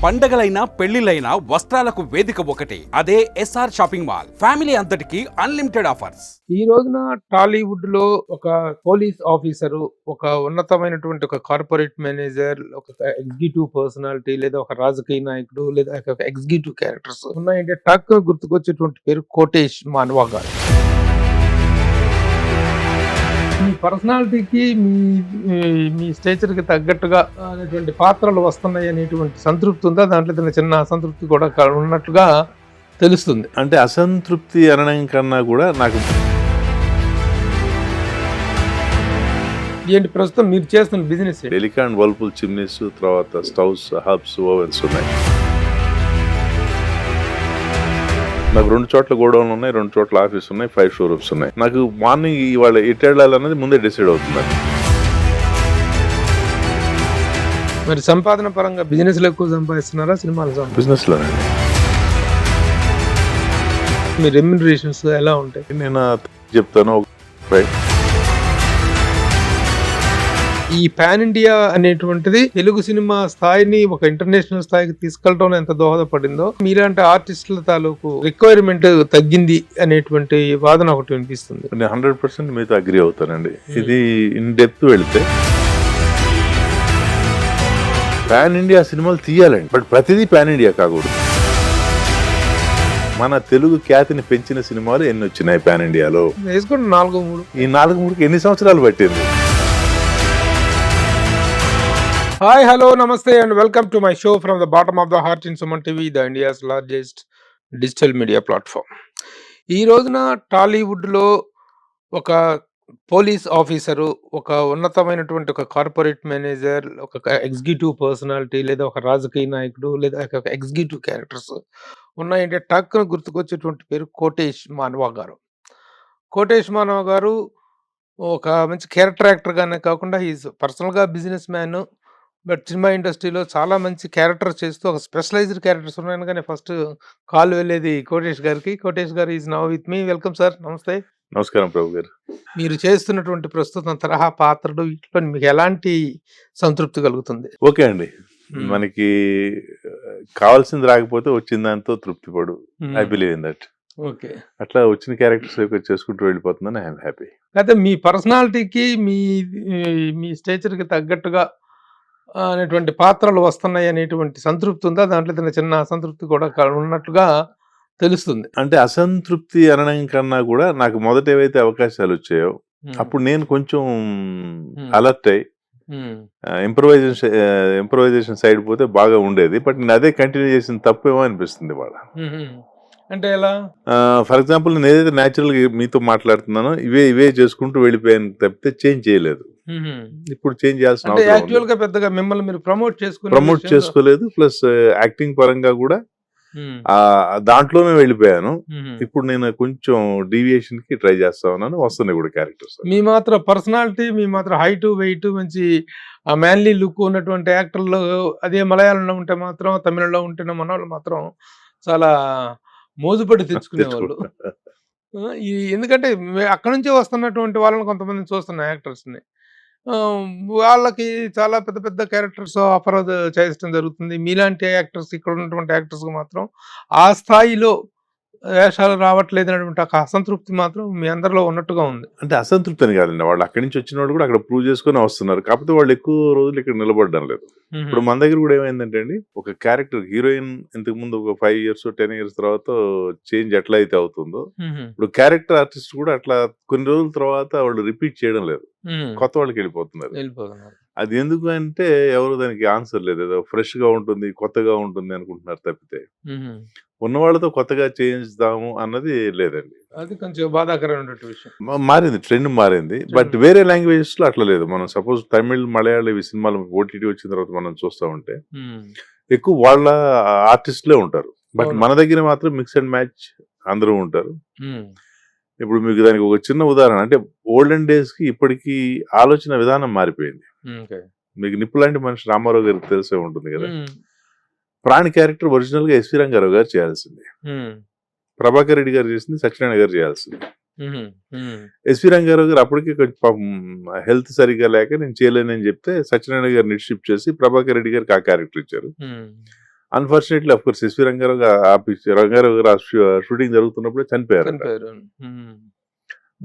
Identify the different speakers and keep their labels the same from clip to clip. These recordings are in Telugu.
Speaker 1: పండగలైనా పెళ్లిలైనా వస్త్రాలకు వేదిక ఒకటే, అదే ఎస్ఆర్ షాపింగ్ మాల్. ఫ్యామిలీ అంతటికి అన్లిమిటెడ్ ఆఫర్స్.
Speaker 2: ఈ రోజున టాలీవుడ్ లో ఒక పోలీస్ ఆఫీసరు, ఒక ఉన్నతమైనటువంటి ఒక కార్పొరేట్ మేనేజర్, ఒక ఎగ్జిక్యూటివ్ పర్సనాలిటీ, లేదా ఒక రాజకీయ నాయకుడు, లేదా ఒక ఎగ్జిక్యూటివ్ క్యారెక్టర్స్ ఉన్నాయంటే టక్ గుర్తుకొచ్చేటువంటి పేరు కోటేష్ మానవా గారు. మీ పర్సనాలిటీకి మీ స్టేచర్ కి తగ్గట్టుగా అనేటువంటి పాత్రలు వస్తున్నాయి అనేటువంటి సంతృప్తి ఉందా? దాంట్లో ఏదైనా చిన్న అసంతృప్తి కూడా ఉన్నట్లుగా తెలుస్తుంది.
Speaker 3: అంటే అసంతృప్తి అనడం కన్నా కూడా నాకు
Speaker 2: ఏంటి ప్రస్తుతం మీరు చేస్తున్న బిజినెస్?
Speaker 3: డెలికాన్ వర్ల్పూల్ చిమ్నీస్, తర్వాత స్టవ్స్, హబ్స్, ఓవెన్స్ ఉన్నాయి. నాకు 2 చోట్ల గోడౌన్లు ఉన్నాయి, 2 చోట్ల ఆఫీస్ ఉన్నాయి, 5 షోరూమ్స్ ఉన్నాయి. నాకు మార్నింగ్ ఇవాళ ఎటు వెళ్ళాలన్నది ముందే డిసైడ్ అవుతుంది.
Speaker 2: మరి సంపాదన పరంగా బిజినెస్ లో ఎక్కువ సంపాదిస్తున్నారా, సినిమాలు?
Speaker 3: బిజినెస్ లోనండి.
Speaker 2: మీ రెమ్యునరేషన్స్ ఎలా ఉంటాయి?
Speaker 3: నేను చెప్తాను.
Speaker 2: ఈ పాన్ ఇండియా అనేటువంటిది తెలుగు సినిమా స్థాయిని ఒక ఇంటర్నేషనల్ స్థాయికి తీసుకెళ్ళడం ఎంత దోహదపడిందో, మీలాంటి ఆర్టిస్టుల తాలూకు రిక్వైర్మెంట్ తగ్గింది అనేటువంటి వాదన ఒకటి వినిపిస్తుంది.
Speaker 3: నేను 100% మీతో అగ్రి అవుతానండి. ఇది ఇన్ డెప్త్ వెళితే పాన్ ఇండియా సినిమాలు తీయాలండి, బట్ ప్రతిదీ పాన్ ఇండియా కాకూడదు. మన తెలుగు ఖ్యాతిని పెంచిన సినిమాలు ఎన్ని వచ్చినాయి పాన్ ఇండియాలో?
Speaker 2: వేసుకోండి 4-3.
Speaker 3: ఈ 4-3కి ఎన్ని సంవత్సరాలు పట్టింది?
Speaker 2: హాయ్, హలో, నమస్తే and welcome to my show from the bottom of the heart in Suman TV, the India's largest digital media platform. ఈ రోజున టాలీవుడ్లో ఒక పోలీస్ ఆఫీసరు, ఒక ఉన్నతమైనటువంటి ఒక కార్పొరేట్ మేనేజర్, ఒక ఎగ్జిక్యూటివ్ పర్సనాలిటీ, లేదా ఒక రాజకీయ నాయకుడు, లేదా ఒక ఎగ్జిక్యూటివ్ క్యారెక్టర్స్ ఉన్నాయంటే టక్ గుర్తుకొచ్చేటువంటి పేరు కోటేష్ మానవా గారు. కోటేష్ మానవా గారు ఒక మంచి క్యారెక్టర్ యాక్టర్గానే కాకుండా ఈజ్ పర్సనల్గా బిజినెస్ మ్యాన్, బట్ సినిమా ఇండస్ట్రీలో చాలా మంచి క్యారెక్టర్ చేస్తూ ఒక స్పెషలైజ్డ్ క్యారెక్టర్స్ ఉన్నాయని. కానీ ఫస్ట్ కాల్ వెళ్ళేది కోటేష్ గారికి. కోటేష్ గారు is now with me. Welcome sir. నమస్తే.
Speaker 3: నమస్కారం ప్రభు గారు.
Speaker 2: మీరు చేస్తున్నటువంటి ప్రస్తుతం తరహా పాత్రలు వీటిలో మీకు ఎలాంటి సంతృప్తి కలుగుతుంది?
Speaker 3: ఓకే అండి, మనకి కావాల్సింది రాకపోతే వచ్చిన దాంతో తృప్తి పడు. I believe in that.
Speaker 2: Okay,
Speaker 3: అట్లా వచ్చిన క్యారెక్టర్స్ చేసుకుంటూ వెళ్ళిపోతుందని ఐఎమ్ హ్యాపీ.
Speaker 2: అయితే మీ పర్సనాలిటీకి మీ స్టేచర్ కి తగ్గట్టుగా అనేటువంటి పాత్రలు వస్తున్నాయి అనేటువంటి సంతృప్తి ఉందా? దాంట్లో ఏదైనా చిన్న అసంతృప్తి కూడా ఉన్నట్లుగా తెలుస్తుంది.
Speaker 3: అంటే అసంతృప్తి అనడం కన్నా కూడా నాకు మొదట ఏవైతే అవకాశాలు వచ్చాయో అప్పుడు నేను కొంచెం అలర్ట్ అయ్యి ఇంప్రూవైజేషన్ సైడ్ పోతే బాగా ఉండేది. బట్ నేను అదే కంటిన్యూ చేసిన తప్పేమో అనిపిస్తుంది వాళ్ళ.
Speaker 2: అంటే ఎలా?
Speaker 3: ఫర్ ఎగ్జాంపుల్ నేను ఏదైతే న్యాచురల్ గా మీతో మాట్లాడుతున్నానో ఇవే చేసుకుంటూ వెళ్ళిపోయాను తప్పితే చేంజ్ చేయలేదు. ఇప్పుడు చేంజ్ చేయాల్సిన
Speaker 2: యాక్చువల్ గా పెద్దగా మిమ్మల్ని మీరు ప్రమోట్
Speaker 3: చేసుకోలేదు. ప్లస్ యాక్టింగ్ పరంగా కూడా దాంట్లోనే వెళ్ళిపోయాను. ఇప్పుడు నేను కొంచెం డీవియేషన్ కి ట్రై చేస్తా ఉన్నాను. వస్తున్నాయి కూడా క్యారెక్టర్స్.
Speaker 2: మీ మాత్రం పర్సనాలిటీ, మీ మాత్రం హైట్, వెయిట్, మంచి మ్యాన్లీ లుక్ ఉన్నటువంటి యాక్టర్లు అదే మలయాళంలో ఉంటే మాత్రం, తమిళంలో ఉంటేనే మన వాళ్ళు మాత్రం చాలా మోజుపడి తెచ్చుకునేవాళ్ళు. ఎందుకంటే అక్కడ నుంచే వస్తున్నటువంటి వాళ్ళని కొంతమందిని చూస్తున్న యాక్టర్స్ని, వాళ్ళకి చాలా పెద్ద పెద్ద క్యారెక్టర్స్ ఆఫర్ చేయడం జరుగుతుంది. మీలాంటి యాక్టర్స్, ఇక్కడ ఉన్నటువంటి యాక్టర్స్ మాత్రం ఆ స్థాయిలో వేషాలు రావట్లేదు అనేటువంటి ఒక అసంతృప్తి మాత్రం మీ అందరిలో ఉన్నట్టుగా ఉంది.
Speaker 3: అంటే అసంతృప్తి అని కాదండి, వాళ్ళు అక్కడి నుంచి వచ్చిన వాళ్ళు కూడా అక్కడ ప్రూవ్ చేసుకుని వస్తున్నారు. కాకపోతే వాళ్ళు ఎక్కువ రోజులు ఇక్కడ నిలబడడం లేదు. ఇప్పుడు మన దగ్గర కూడా ఏమైందంటే అండి, ఒక క్యారెక్టర్ హీరోయిన్ ఇంతకు ముందు ఒక 5 years 10 years తర్వాత చేంజ్ ఎట్లా అయితే అవుతుందో, ఇప్పుడు క్యారెక్టర్ ఆర్టిస్ట్ కూడా అట్లా కొన్ని రోజుల తర్వాత వాళ్ళు రిపీట్ చేయడం లేదు, కొత్త వాళ్ళకి వెళ్ళిపోతున్నారు. అది ఎందుకు అంటే ఎవరు దానికి ఆన్సర్ లేదు. ఏదో ఫ్రెష్ గా ఉంటుంది, కొత్తగా ఉంటుంది అనుకుంటున్నారు తప్పితే ఉన్న వాళ్ళతో కొత్తగా చేంజ్దాము అన్నది లేదండి.
Speaker 2: అది కొంచెం బాధాకరమైన విషయం.
Speaker 3: మారింది, ట్రెండ్ మారింది. బట్ వేరే లాంగ్వేజెస్ లో అట్లా లేదు. మనం సపోజ్ తమిళ్, మలయాళ ఇవి సినిమాలు ఓటీటీ వచ్చిన తర్వాత మనం చూస్తా ఉంటే ఎక్కువ వాళ్ళ ఆర్టిస్టులే ఉంటారు. బట్ మన దగ్గర మాత్రం మిక్స్ అండ్ మ్యాచ్ అందరూ ఉంటారు. ఇప్పుడు మీకు దానికి ఒక చిన్న ఉదాహరణ అంటే, ఓల్డెన్ డేస్ కి ఇప్పటికి ఆలోచన విధానం మారిపోయింది. మీకు నిప్పు లాంటి మనిషి రామారావు గారికి తెలిసే ఉంటుంది కదా. ప్రాణి క్యారెక్టర్ ఒరిజినల్ గా ఎస్వి రంగారావు గారు చేయాల్సింది, ప్రభాకర్ రెడ్డి గారు చేసింది సత్యనారాయణ గారు చేయాల్సింది. ఎస్వి రంగారావు గారు అప్పటికే కొంచెం హెల్త్ సరిగ్గా లేక నేను చేయలేనని చెప్తే సత్యనారాయణ గారిని షిఫ్ట్ చేసి ప్రభాకర్ రెడ్డి గారికి ఆ క్యారెక్టర్ ఇచ్చారు. Unfortunately of course SV Ranga Rao Ranga Rao గారు షూటింగ్ జరుగుతున్నప్పుడే చనిపోయారు.
Speaker 2: చనిపోయారు.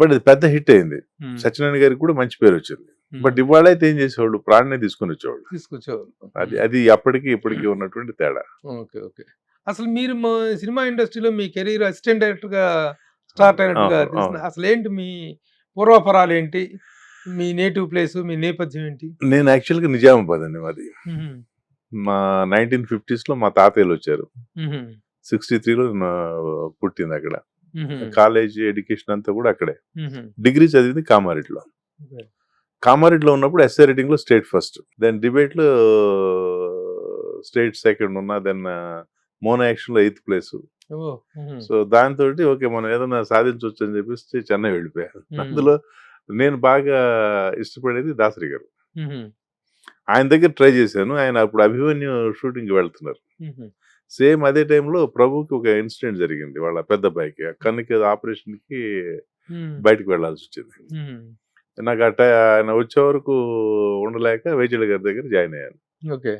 Speaker 3: బట్ ఇది పెద్ద హిట్ అయింది. సత్యనారాయణ గారికి కూడా మంచి పేరు వచ్చింది. బట్ ఇవాళ అయితే ఏం చేసేవాళ్ళు, ప్రాణనే తీసుకొని వచ్చేవాళ్ళు.
Speaker 2: తీసుకొచ్చేవాళ్ళు.
Speaker 3: అది అప్పటికి ఇప్పటికి ఉన్నటువంటి తేడా.
Speaker 2: Okay, okay. అసలు మీరు సినిమా ఇండస్ట్రీలో మీ కెరీర్ అసిస్టెంట్ డైరెక్టర్ గా స్టార్ట్ అయినట్టుగా తెలిసిన అసలు ఏంటి మీ పూర్వపరాలు ఏంటి, మీ నేటివ్ ప్లేస్, మీ నేపథ్యం ఏంటి?
Speaker 3: నేను యాక్చువల్గా నిజామాబాద్ అండి మాది. మా 1950s లో మా తాతయ్యలు వచ్చారు. 63లో పుట్టింది అక్కడ. కాలేజ్ ఎడ్యుకేషన్ అంతా కూడా అక్కడే. డిగ్రీ చదివింది కామారెడ్డిలో. కామారెడ్డిలో ఉన్నప్పుడు ఎస్ఐ రైటింగ్ లో స్టేట్ ఫస్ట్, దెన్ డిబేట్ లో స్టేట్ సెకండ్ ఉన్నా, దెన్ మోనో యాక్షన్ లో 8th ప్లేస్. సో దాంతో ఓకే మనం ఏదైనా సాధించవచ్చు అని చెప్పేసి చెన్నై వెళ్ళిపోయాను. అందులో నేను బాగా ఇష్టపడేది దాసరి గారు. ఆయన దగ్గర ట్రై చేశాను. ఆయన అప్పుడు అభిమన్యు షూటింగ్ వెళ్తున్నారు. సేమ్ అదే టైంలో ప్రభుకి ఒక ఇన్సిడెంట్ జరిగింది. వాళ్ళ పెద్ద అబ్బాయికి కన్నుకి ఆపరేషన్ కి బయటకు వెళ్లాల్సి వచ్చింది. నాకు ఆయన వచ్చే వరకు ఉండలేక వేజల్ గారి దగ్గర జాయిన్ అయ్యాను.
Speaker 2: Okay,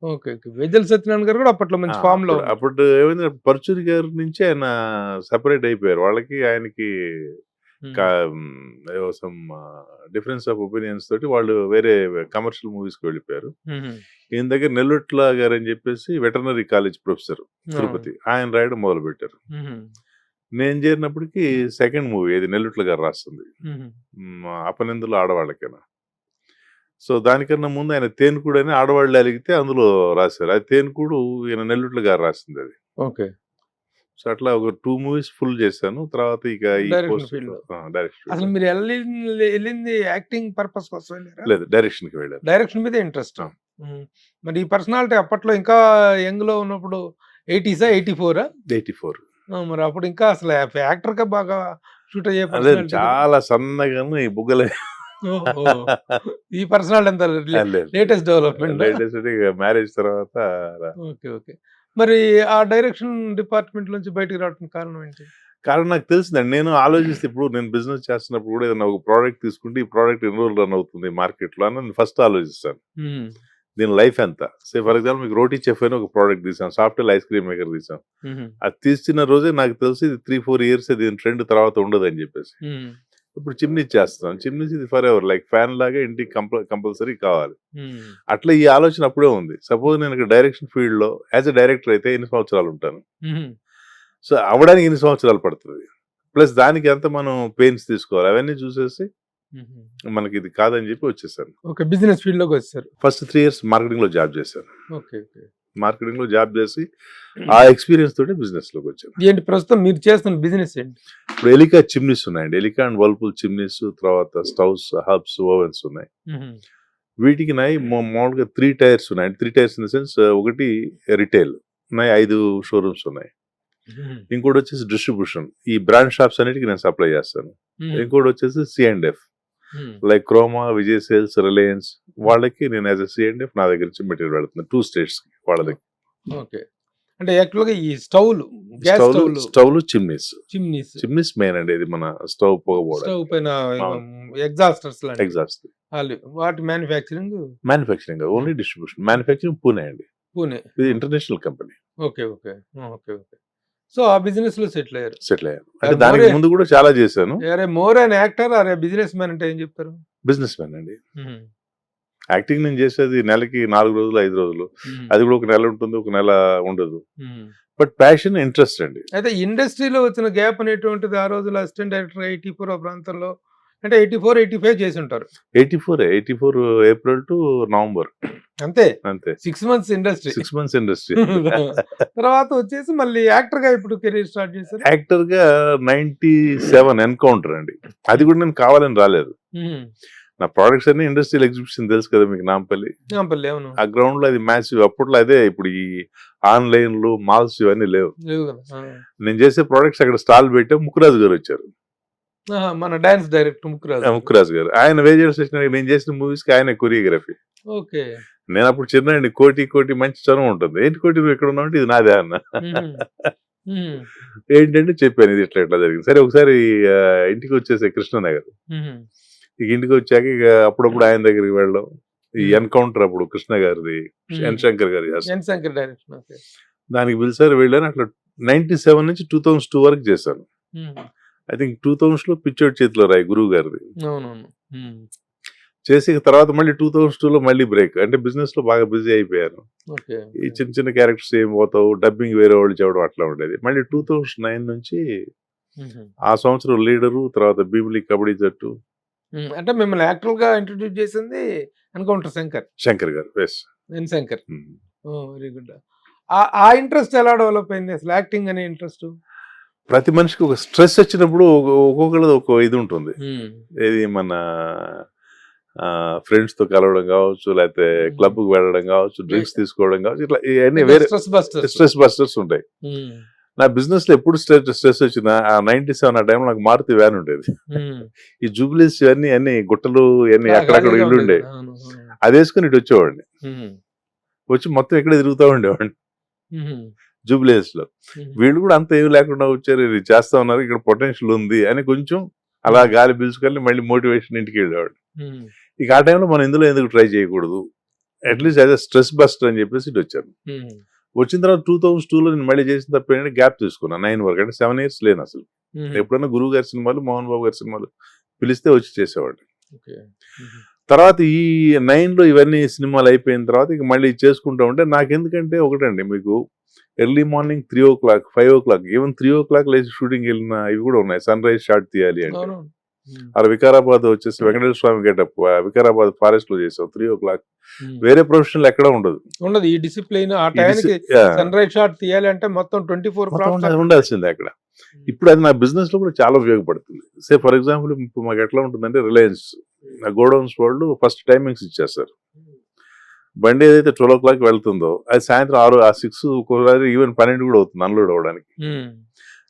Speaker 2: okay. వేజల్ సత్యనారాయణ గారు కూడా అప్పట్లో మంచి ఫామ్ లో.
Speaker 3: అప్పుడు ఏమైంది, పరుచూరి గారి నుంచి ఆయన సెపరేట్ అయిపోయారు. వాళ్ళకి ఆయనకి సమ్ డిఫరెన్స్ ఆఫ్ ఒపీనియన్స్ తోటి వాళ్ళు వేరే కమర్షియల్ మూవీస్ కి వెళ్ళిపోయారు. ఈయన దగ్గర నెల్లుట్ల గారు అని చెప్పేసి వెటర్నరీ కాలేజ్ ప్రొఫెసర్ తిరుపతి, ఆయన రాయడం మొదలు పెట్టారు. నేను చేరినప్పటికీ సెకండ్ మూవీ ఇది నెల్లుట్ల గారు రాస్తుంది, అపనిందులు ఆడవాళ్ళకేనా. సో దానికన్నా ముందు ఆయన తేనుకూడు అని ఆడవాళ్ళు అలిగితే అందులో రాశారు. అది తేనుకూడు ఈయన నెల్లుట్ల గారు రాసింది అది.
Speaker 2: ఓకే.
Speaker 3: సో అట్లా ఒక 2 మూవీస్ ఫుల్ చేశాను. తర్వాత ఇక
Speaker 2: అసలు మీరు వెళ్ళింది యాక్టింగ్ పర్పస్ కోసం
Speaker 3: లేదు, డైరెక్షన్ కి వెళ్ళారు.
Speaker 2: డైరెక్షన్ మీద ఇంట్రెస్ట్. మరి ఈ పర్సనాలిటీ అప్పట్లో ఇంకా యంగ్ లో ఉన్నప్పుడు 80s 84 మరి అప్పుడు ఇంకా అసలు యాక్టర్ గా బాగా షూట్ అయ్యే
Speaker 3: చాలా సన్నగాను ఈ బుగ్గలే.
Speaker 2: ఈ పర్సనాలిటీ అంతా లేటెస్ట్ డెవలప్మెంట్,
Speaker 3: మ్యారేజ్ తర్వాత.
Speaker 2: Okay, okay. మరి ఆ డైరెక్షన్ డిపార్ట్మెంట్ నుంచి బయటకు రావడానికి కారణం ఏంటి?
Speaker 3: కారణం నాకు తెలిసిందండి. నేను ఆలోచిస్తే ఇప్పుడు నేను బిజినెస్ చేస్తున్నప్పుడు కూడా ఏదైనా ఒక ప్రోడక్ట్ తీసుకుంటే ఈ ప్రోడక్ట్ ఎన్ని రోజులు రన్ అవుతుంది మార్కెట్ లో అని నేను ఫస్ట్ ఆలోచిస్తాను. దీని లైఫ్ ఎంత. ఫర్ ఎగ్జాంపుల్ మీకు రోటీ చెఫ్ అని ఒక ప్రోడక్ట్ తీసాం, సాఫ్ట్వేర్ ఐస్ క్రీమ్ మేకర్ తీసాం. అది తీసిన రోజే నాకు తెలిసి 3-4 years దీని ట్రెండ్ తర్వాత ఉండదు అని చెప్పేసి ఇప్పుడు చిమ్నీ చేస్తాం. చిమ్నీస్ ఇది ఫర్ ఎవర్, లైక్ ఫ్యాన్ లాగా ఇంటికి కంపల్సరీ కావాలి. అట్లా ఈ ఆలోచన అప్పుడే ఉంది. సపోజ్ నేను డైరెక్షన్ ఫీల్డ్ లో యాజ్ ఎ డైరెక్టర్ అయితే ఎన్ని సంవత్సరాలు ఉంటాను, సో అవడానికి ఎన్ని సంవత్సరాలు పడుతుంది, ప్లస్ దానికి ఎంత మనం పెయిన్స్ తీసుకోవాలి, అవన్నీ చూసేసి మనకి ఇది కాదని చెప్పి వచ్చేసాను.
Speaker 2: ఓకే, బిజినెస్ ఫీల్డ్ లోకి వచ్చారు.
Speaker 3: ఫస్ట్ 3 years మార్కెటింగ్ లో జాబ్ చేశాను.
Speaker 2: Okay, okay.
Speaker 3: మార్కెటింగ్ లో జాబ్ చేసి ఆ ఎక్స్పీరియన్స్ తోటి బిజినెస్ లోకి వచ్చాను.
Speaker 2: ఏంటి ప్రస్తుతం మీరు చేస్తున్న బిజినెస్ ఏంటి?
Speaker 3: ఇప్పుడు ఎలికా చిమ్నీస్ ఉన్నాయండి. ఎలికా అండ్ వర్ల్పూల్ చిమ్నీస్, తర్వాత స్టవ్స్, హబ్స్, ఓవెన్స్ ఉన్నాయి. వీటికి మామూలుగా 3 tiers ఉన్నాయి. 3 tiers ఇన్ ద సెన్స్, ఒకటి రిటైల్ ఉన్నాయి, 5 షోరూమ్స్ ఉన్నాయి. ఇంకోటి వచ్చేసి డిస్ట్రిబ్యూషన్, ఈ బ్రాండ్ షాప్స్ అన్నిటికీ నేను సప్లై చేస్తాను. ఇంకోటి వచ్చేసి C&F, like Croma, Vijay sales, Reliance వాళ్ళకి నేను యాజ్ ఎ C&F నా దగ్గర నుంచి మెటీరియల్ పెడుతున్నాను 2 states కి వాళ్ళ దగ్గర.
Speaker 2: ఓకే, అంటే యాక్చువల్గా ఈ స్టవ్లు చిమ్నీస్
Speaker 3: మెయిన్ అండి. ఇది మన స్టవ్
Speaker 2: స్టవ్ పైన ఎగ్జాస్టర్స్
Speaker 3: ఎగ్జాస్ట్
Speaker 2: వాటి
Speaker 3: manufacturing only distribution. Manufacturing Pune అండి, ఇది international company.
Speaker 2: Okay, okay, okay, okay. So ఆ బిజినెస్ లో సెటిల్ అయ్యారు.
Speaker 3: అంటే దానికి ముందు కూడా చాలా చేశాను.
Speaker 2: More an actor or business man అంటే ఏం చెప్తారు?
Speaker 3: బిజినెస్ మ్యాన్ అండి. యాక్టింగ్ నేను చేసేది నెలకి 4 రోజులు 5 రోజులు, అది కూడా ఒక నెల ఉంటుంది, ఒక నెల ఉండదు. బట్ ప్యాషన్, ఇంట్రెస్ట్ అండి.
Speaker 2: అయితే ఇండస్ట్రీలో వచ్చిన గ్యాప్ అనేటువంటిది ఆ రోజుల్లో అసిస్టెంట్ డైరెక్టర్ 84 ప్రాంతంలో అంటే 84-85 చేసి ఉంటారు.
Speaker 3: 84 ఏప్రిల్ టు నవంబర్
Speaker 2: అంతే.
Speaker 3: 6
Speaker 2: months ఇండస్ట్రీ.
Speaker 3: 6 months industry.
Speaker 2: తర్వాత వచ్చేసి మళ్ళీ యాక్టర్ గా ఇప్పుడు కెరీర్ స్టార్ట్ చేశారు.
Speaker 3: యాక్టర్ గా 97 ఎన్కౌంటర్ అండి. అది కూడా నేను కావాలని రాలేదు. నా ప్రొడక్ట్స్ అన్ని ఇండస్ట్రియల్ ఎగ్జిబిషన్ తెలుసు కదా మీకు, నాంపల్లి.
Speaker 2: అవును.
Speaker 3: ఆ గ్రౌండ్ లో అది మ్యాసివ్. అప్పట్లో అదే, ఇప్పుడు ఈ ఆన్లైన్లు, మాల్స్ ఇవన్నీ లేవు. నేను చేసే ప్రొడక్ట్స్ అక్కడ స్టాల్ పెట్టా. ముక్కురాజు గారు వచ్చారు,
Speaker 2: మన డాన్స్ డైరెక్టర్
Speaker 3: ముక్కురాజు గారు. ఆయన వేజల్ స్టేషన్ నేను చేసిన మూవీస్ కి ఆయన కొరియోగ్రఫీ.
Speaker 2: ఓకే.
Speaker 3: నేను అప్పుడు చిన్న కోటి మంచి చనువు ఉంటుంది. ఏంటి కోటి నువ్వు ఎక్కడ ఉన్నావు అంటే ఇది నాదే అన్న. ఏంటంటే చెప్పాను ఇది ఇట్లా జరిగింది. సరే ఒకసారి ఇంటికి వచ్చేసే కృష్ణనగర్. ఇక ఇంటికి వచ్చాక ఇక అప్పుడప్పుడు ఆయన దగ్గరికి వెళ్ళడం, ఈ ఎన్కౌంటర్ అప్పుడు కృష్ణ గారిది, ఎన్ శంకర్ గారి
Speaker 2: ఎన్ శంకర్ డైరెక్షన్. ఓకే.
Speaker 3: దానికి పిలిచారు, వెళ్ళాను. అట్లా 97 నుంచి 2002 వరకు చేశాను. ఐ థింక్ 2000 లో పిచ్చోడి చేతిలో రాయి గురువు గారిది
Speaker 2: అవునవును.
Speaker 3: చేసి తర్వాత మళ్ళీ 2002 లో మళ్ళీ బ్రేక్. అంటే బిజినెస్ లో బాగా బిజీ అయిపోయాను.
Speaker 2: ఓకే.
Speaker 3: ఈ చిన్న చిన్న క్యారెక్టర్స్ ఏం పోతావు, డబ్బింగ్ వేరే వాళ్ళు చెప్పడం అట్లా ఉండేది. మళ్ళీ 2009 నుంచి ఆ సంవత్సరం లీడరు, తర్వాత భీమిలి కబడ్డీ జట్టు.
Speaker 2: అంటే మిమ్మల్ని యాక్టర్ గా ఇంట్రడ్యూస్ చేసింది encounter Shankar.
Speaker 3: Shankar garu S.
Speaker 2: N Shankar. Very good. ఆ ఇంట్రెస్ట్ ఎలా డెవలప్ అయింది అసలు యాక్టింగ్ అనే ఇంట్రెస్ట్?
Speaker 3: ప్రతి మనిషికి ఒక స్ట్రెస్ వచ్చినప్పుడు ఒక్కొక్కరిది ఒక ఇది ఉంటుంది. ఏది మన ఫ్రెండ్స్ తో కలవడం కావచ్చు, లేకపోతే క్లబ్ కు వెళ్ళడం కావచ్చు, డ్రింక్స్ తీసుకోవడం కావచ్చు, ఇట్లా ఇవన్నీ వేరే స్ట్రెస్ బస్టర్స్ ఉంటాయి. నా బిజినెస్ లో ఎప్పుడు స్ట్రెస్ వచ్చినా ఆ 97 ఆ టైంలో నాకు మారుతి వ్యాన్ ఉండేది. ఈ జూబ్లీస్ ఇవన్నీ అన్ని గుట్టలు ఇవన్నీ అక్కడక్కడ ఇల్లు ఉండే, అది వేసుకుని ఇటు వచ్చేవాడిని. వచ్చి మొత్తం ఎక్కడ తిరుగుతూ ఉండేవాడిని జూబ్లీస్ లో. వీళ్ళు కూడా అంత ఏమి లేకుండా వచ్చారు, ఇది చేస్తా ఉన్నారు, ఇక్కడ పొటెన్షియల్ ఉంది అని కొంచెం అలా గాలి పీల్చుకొని మళ్ళీ మోటివేషన్ ఇంటికి వెళ్ళేవాడు. ఇక ఆ టైంలో మనం ఇందులో ఎందుకు ట్రై చేయకూడదు, at least as a stress buster అని చెప్పేసి ఇటు వచ్చాను. వచ్చిన తర్వాత 2002 లో నేను మళ్ళీ చేసిన తప్ప ఏంటంటే గ్యాప్ తీసుకున్నాను 9 వరకు. అంటే 7 years లేను అసలు. ఎప్పుడైనా గురువు గారి సినిమాలు, మోహన్ బాబు గారి సినిమాలు పిలిస్తే వచ్చి చేసేవాడిని. తర్వాత ఈ 9 లో ఇవన్నీ సినిమాలు అయిపోయిన తర్వాత ఇక మళ్ళీ చేసుకుంటా ఉంటే నాకెందుకంటే ఒకటండి, మీకు early morning 3 o'clock 5 o'clock even 3 o'clock లేచి షూటింగ్ వెళ్ళిన ఇవి కూడా ఉన్నాయి. సన్ రైజ్ షాట్ తీయాలి అంటే అలా వికారాబాద్ వచ్చేసి వెంకటేశ్వర స్వామి గెటప్ వికారాబాద్ ఫారెస్ట్ లో చేసాం 3 o'clock. వేరే ప్రొఫెషనల్ ఎక్కడ ఉండదు.
Speaker 2: ఈ డిసిప్లిన్ ఆ టైంకి సన్ రైజ్ షాట్ తీయాలంటే మొత్తం 24
Speaker 3: ఉండాల్సిందే అక్కడ. ఇప్పుడు అది నా బిజినెస్ లో కూడా చాలా ఉపయోగపడుతుంది. సే ఫర్ ఎగ్జాంపుల్ ఇప్పుడు మాకు ఎట్లా ఉంటుందంటే, రిలయన్స్ గోడౌన్స్ వాళ్ళు ఫస్ట్ టైమింగ్స్ ఇచ్చేస్తారు. బండి ఏదైతే 12 o'clock వెళ్తుందో అది సాయంత్రం 6 ఒక్కోసారి ఈవెన్ 12 కూడా అవుతుంది అన్లోడ్ అవ్వడానికి.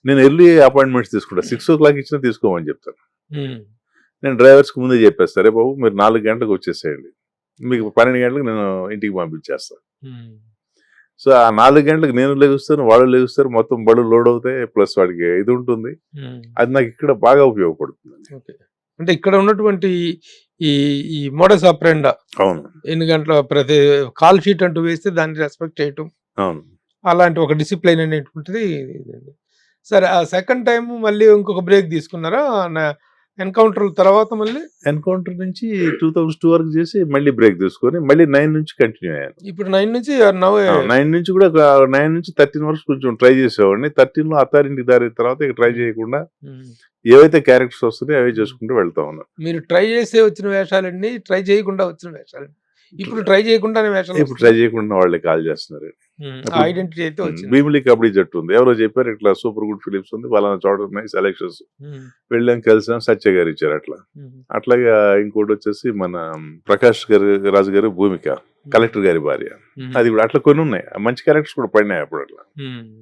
Speaker 3: నేను ఎర్లీ అపాయింట్మెంట్స్ తీసుకుంటా. 6 o'clock ఇచ్చినా తీసుకోమని చెప్తాను. నేను డ్రైవర్స్కి ముందే చెప్పేస్తాను, రే బాబు మీరు 4 గంటలకు వచ్చేసేయండి, మీకు 12 గంటలకు నేను ఇంటికి పంపించేస్తాను. సో ఆ 4 గంటలకు నేను లెగుస్తాను, వాళ్ళు లెగుస్తారు, మొత్తం బళ్ళు లోడ్ అవుతాయి, ప్లస్ వాడికి ఇది ఉంటుంది. అది నాకు ఇక్కడ బాగా ఉపయోగపడుతుంది.
Speaker 2: అంటే ఇక్కడ ఉన్నటువంటి ఈ మోడస్ ఆపరెండా,
Speaker 3: అవును,
Speaker 2: ఎన్ని గంటల ప్రతి కాల్ షీట్ అంటూ వేస్తే దాన్ని రెస్పెక్ట్ చేయటం,
Speaker 3: అవును,
Speaker 2: అలాంటి ఒక డిసిప్లైన్ అనేటువంటిది. సరే, ఆ సెకండ్ టైం మళ్ళీ ఇంకొక బ్రేక్ తీసుకున్నారా ఎన్కౌంటర్ తర్వాత? మళ్ళీ
Speaker 3: ఎన్కౌంటర్ నుంచి 2002 వరకు చేసి మళ్ళీ బ్రేక్ తీసుకొని మళ్ళీ 9 నుంచి కంటిన్యూ అయ్యాను.
Speaker 2: ఇప్పుడు 9 నుంచి
Speaker 3: 9 నుంచి కూడా 9 నుంచి 13 వరకు కొంచెం ట్రై చేసేవాడిని. 13 లో అత్తారింటికి దారి తర్వాత ఇక ట్రై చేయకుండా ఏవైతే క్యారెక్టర్స్ వస్తున్నాయో అవే చేసుకుంటూ వెళ్తా ఉన్నా.
Speaker 2: మీరు ట్రై చేసే వచ్చిన వేషాలండి, ట్రై చేయకుండా వచ్చిన వేషాలండి. ఇప్పుడు ట్రై చేయకుండానే వేషాలు,
Speaker 3: ఇప్పుడు ట్రై చేయకుండా వాళ్ళే కాల్ చేస్తున్నారు.
Speaker 2: ఐడెంటిటీ అయితే వచ్చింది.
Speaker 3: భీమిలి కబడ్డీ జట్టు ఉంది, ఎవరో చెప్పారు ఇట్లా సూపర్ గుడ్ ఫిలిమ్స్ ఉంది, వాళ్ళ చోట ఉన్నాయి సెలక్షన్స్, వెళ్ళాం కలిసాం, సత్య గారు ఇచ్చారు. అట్లాగా ఇంకోటి వచ్చేసి మన ప్రకాష్ రాజు గారు భూమిక, కలెక్టర్ గారి భార్య, అది కూడా అట్లా కొన్ని ఉన్నాయి. మంచి క్యారెక్టర్స్ కూడా పడినాయి అప్పుడు. అట్లా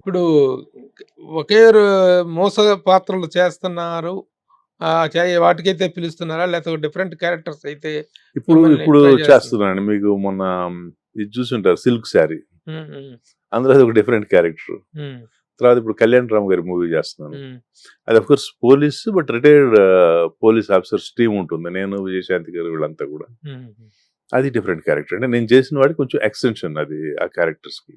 Speaker 2: ఇప్పుడు ఒకే మోస పాత్రలు చేస్తున్నారు, వాటికైతే పిలుస్తున్నారా, లేకపోతే డిఫరెంట్ క్యారెక్టర్స్ అయితే?
Speaker 3: ఇప్పుడు చేస్తున్నాను. మీకు మొన్న ఇది చూసుంటారు సిల్క్ శారీ, అందులో అది ఒక డిఫరెంట్ క్యారెక్టర్. తర్వాత ఇప్పుడు కళ్యాణ్ రామ్ గారి మూవీ చేస్తున్నాను. అది of course police, but retired police officers team ఉంటుంది, నేను విజయశాంతి గారు వీళ్ళంతా కూడా. అది డిఫరెంట్ క్యారెక్టర్. అంటే నేను చేసిన వాడికి కొంచెం ఎక్స్టెన్షన్ అది ఆ క్యారెక్టర్స్ కి.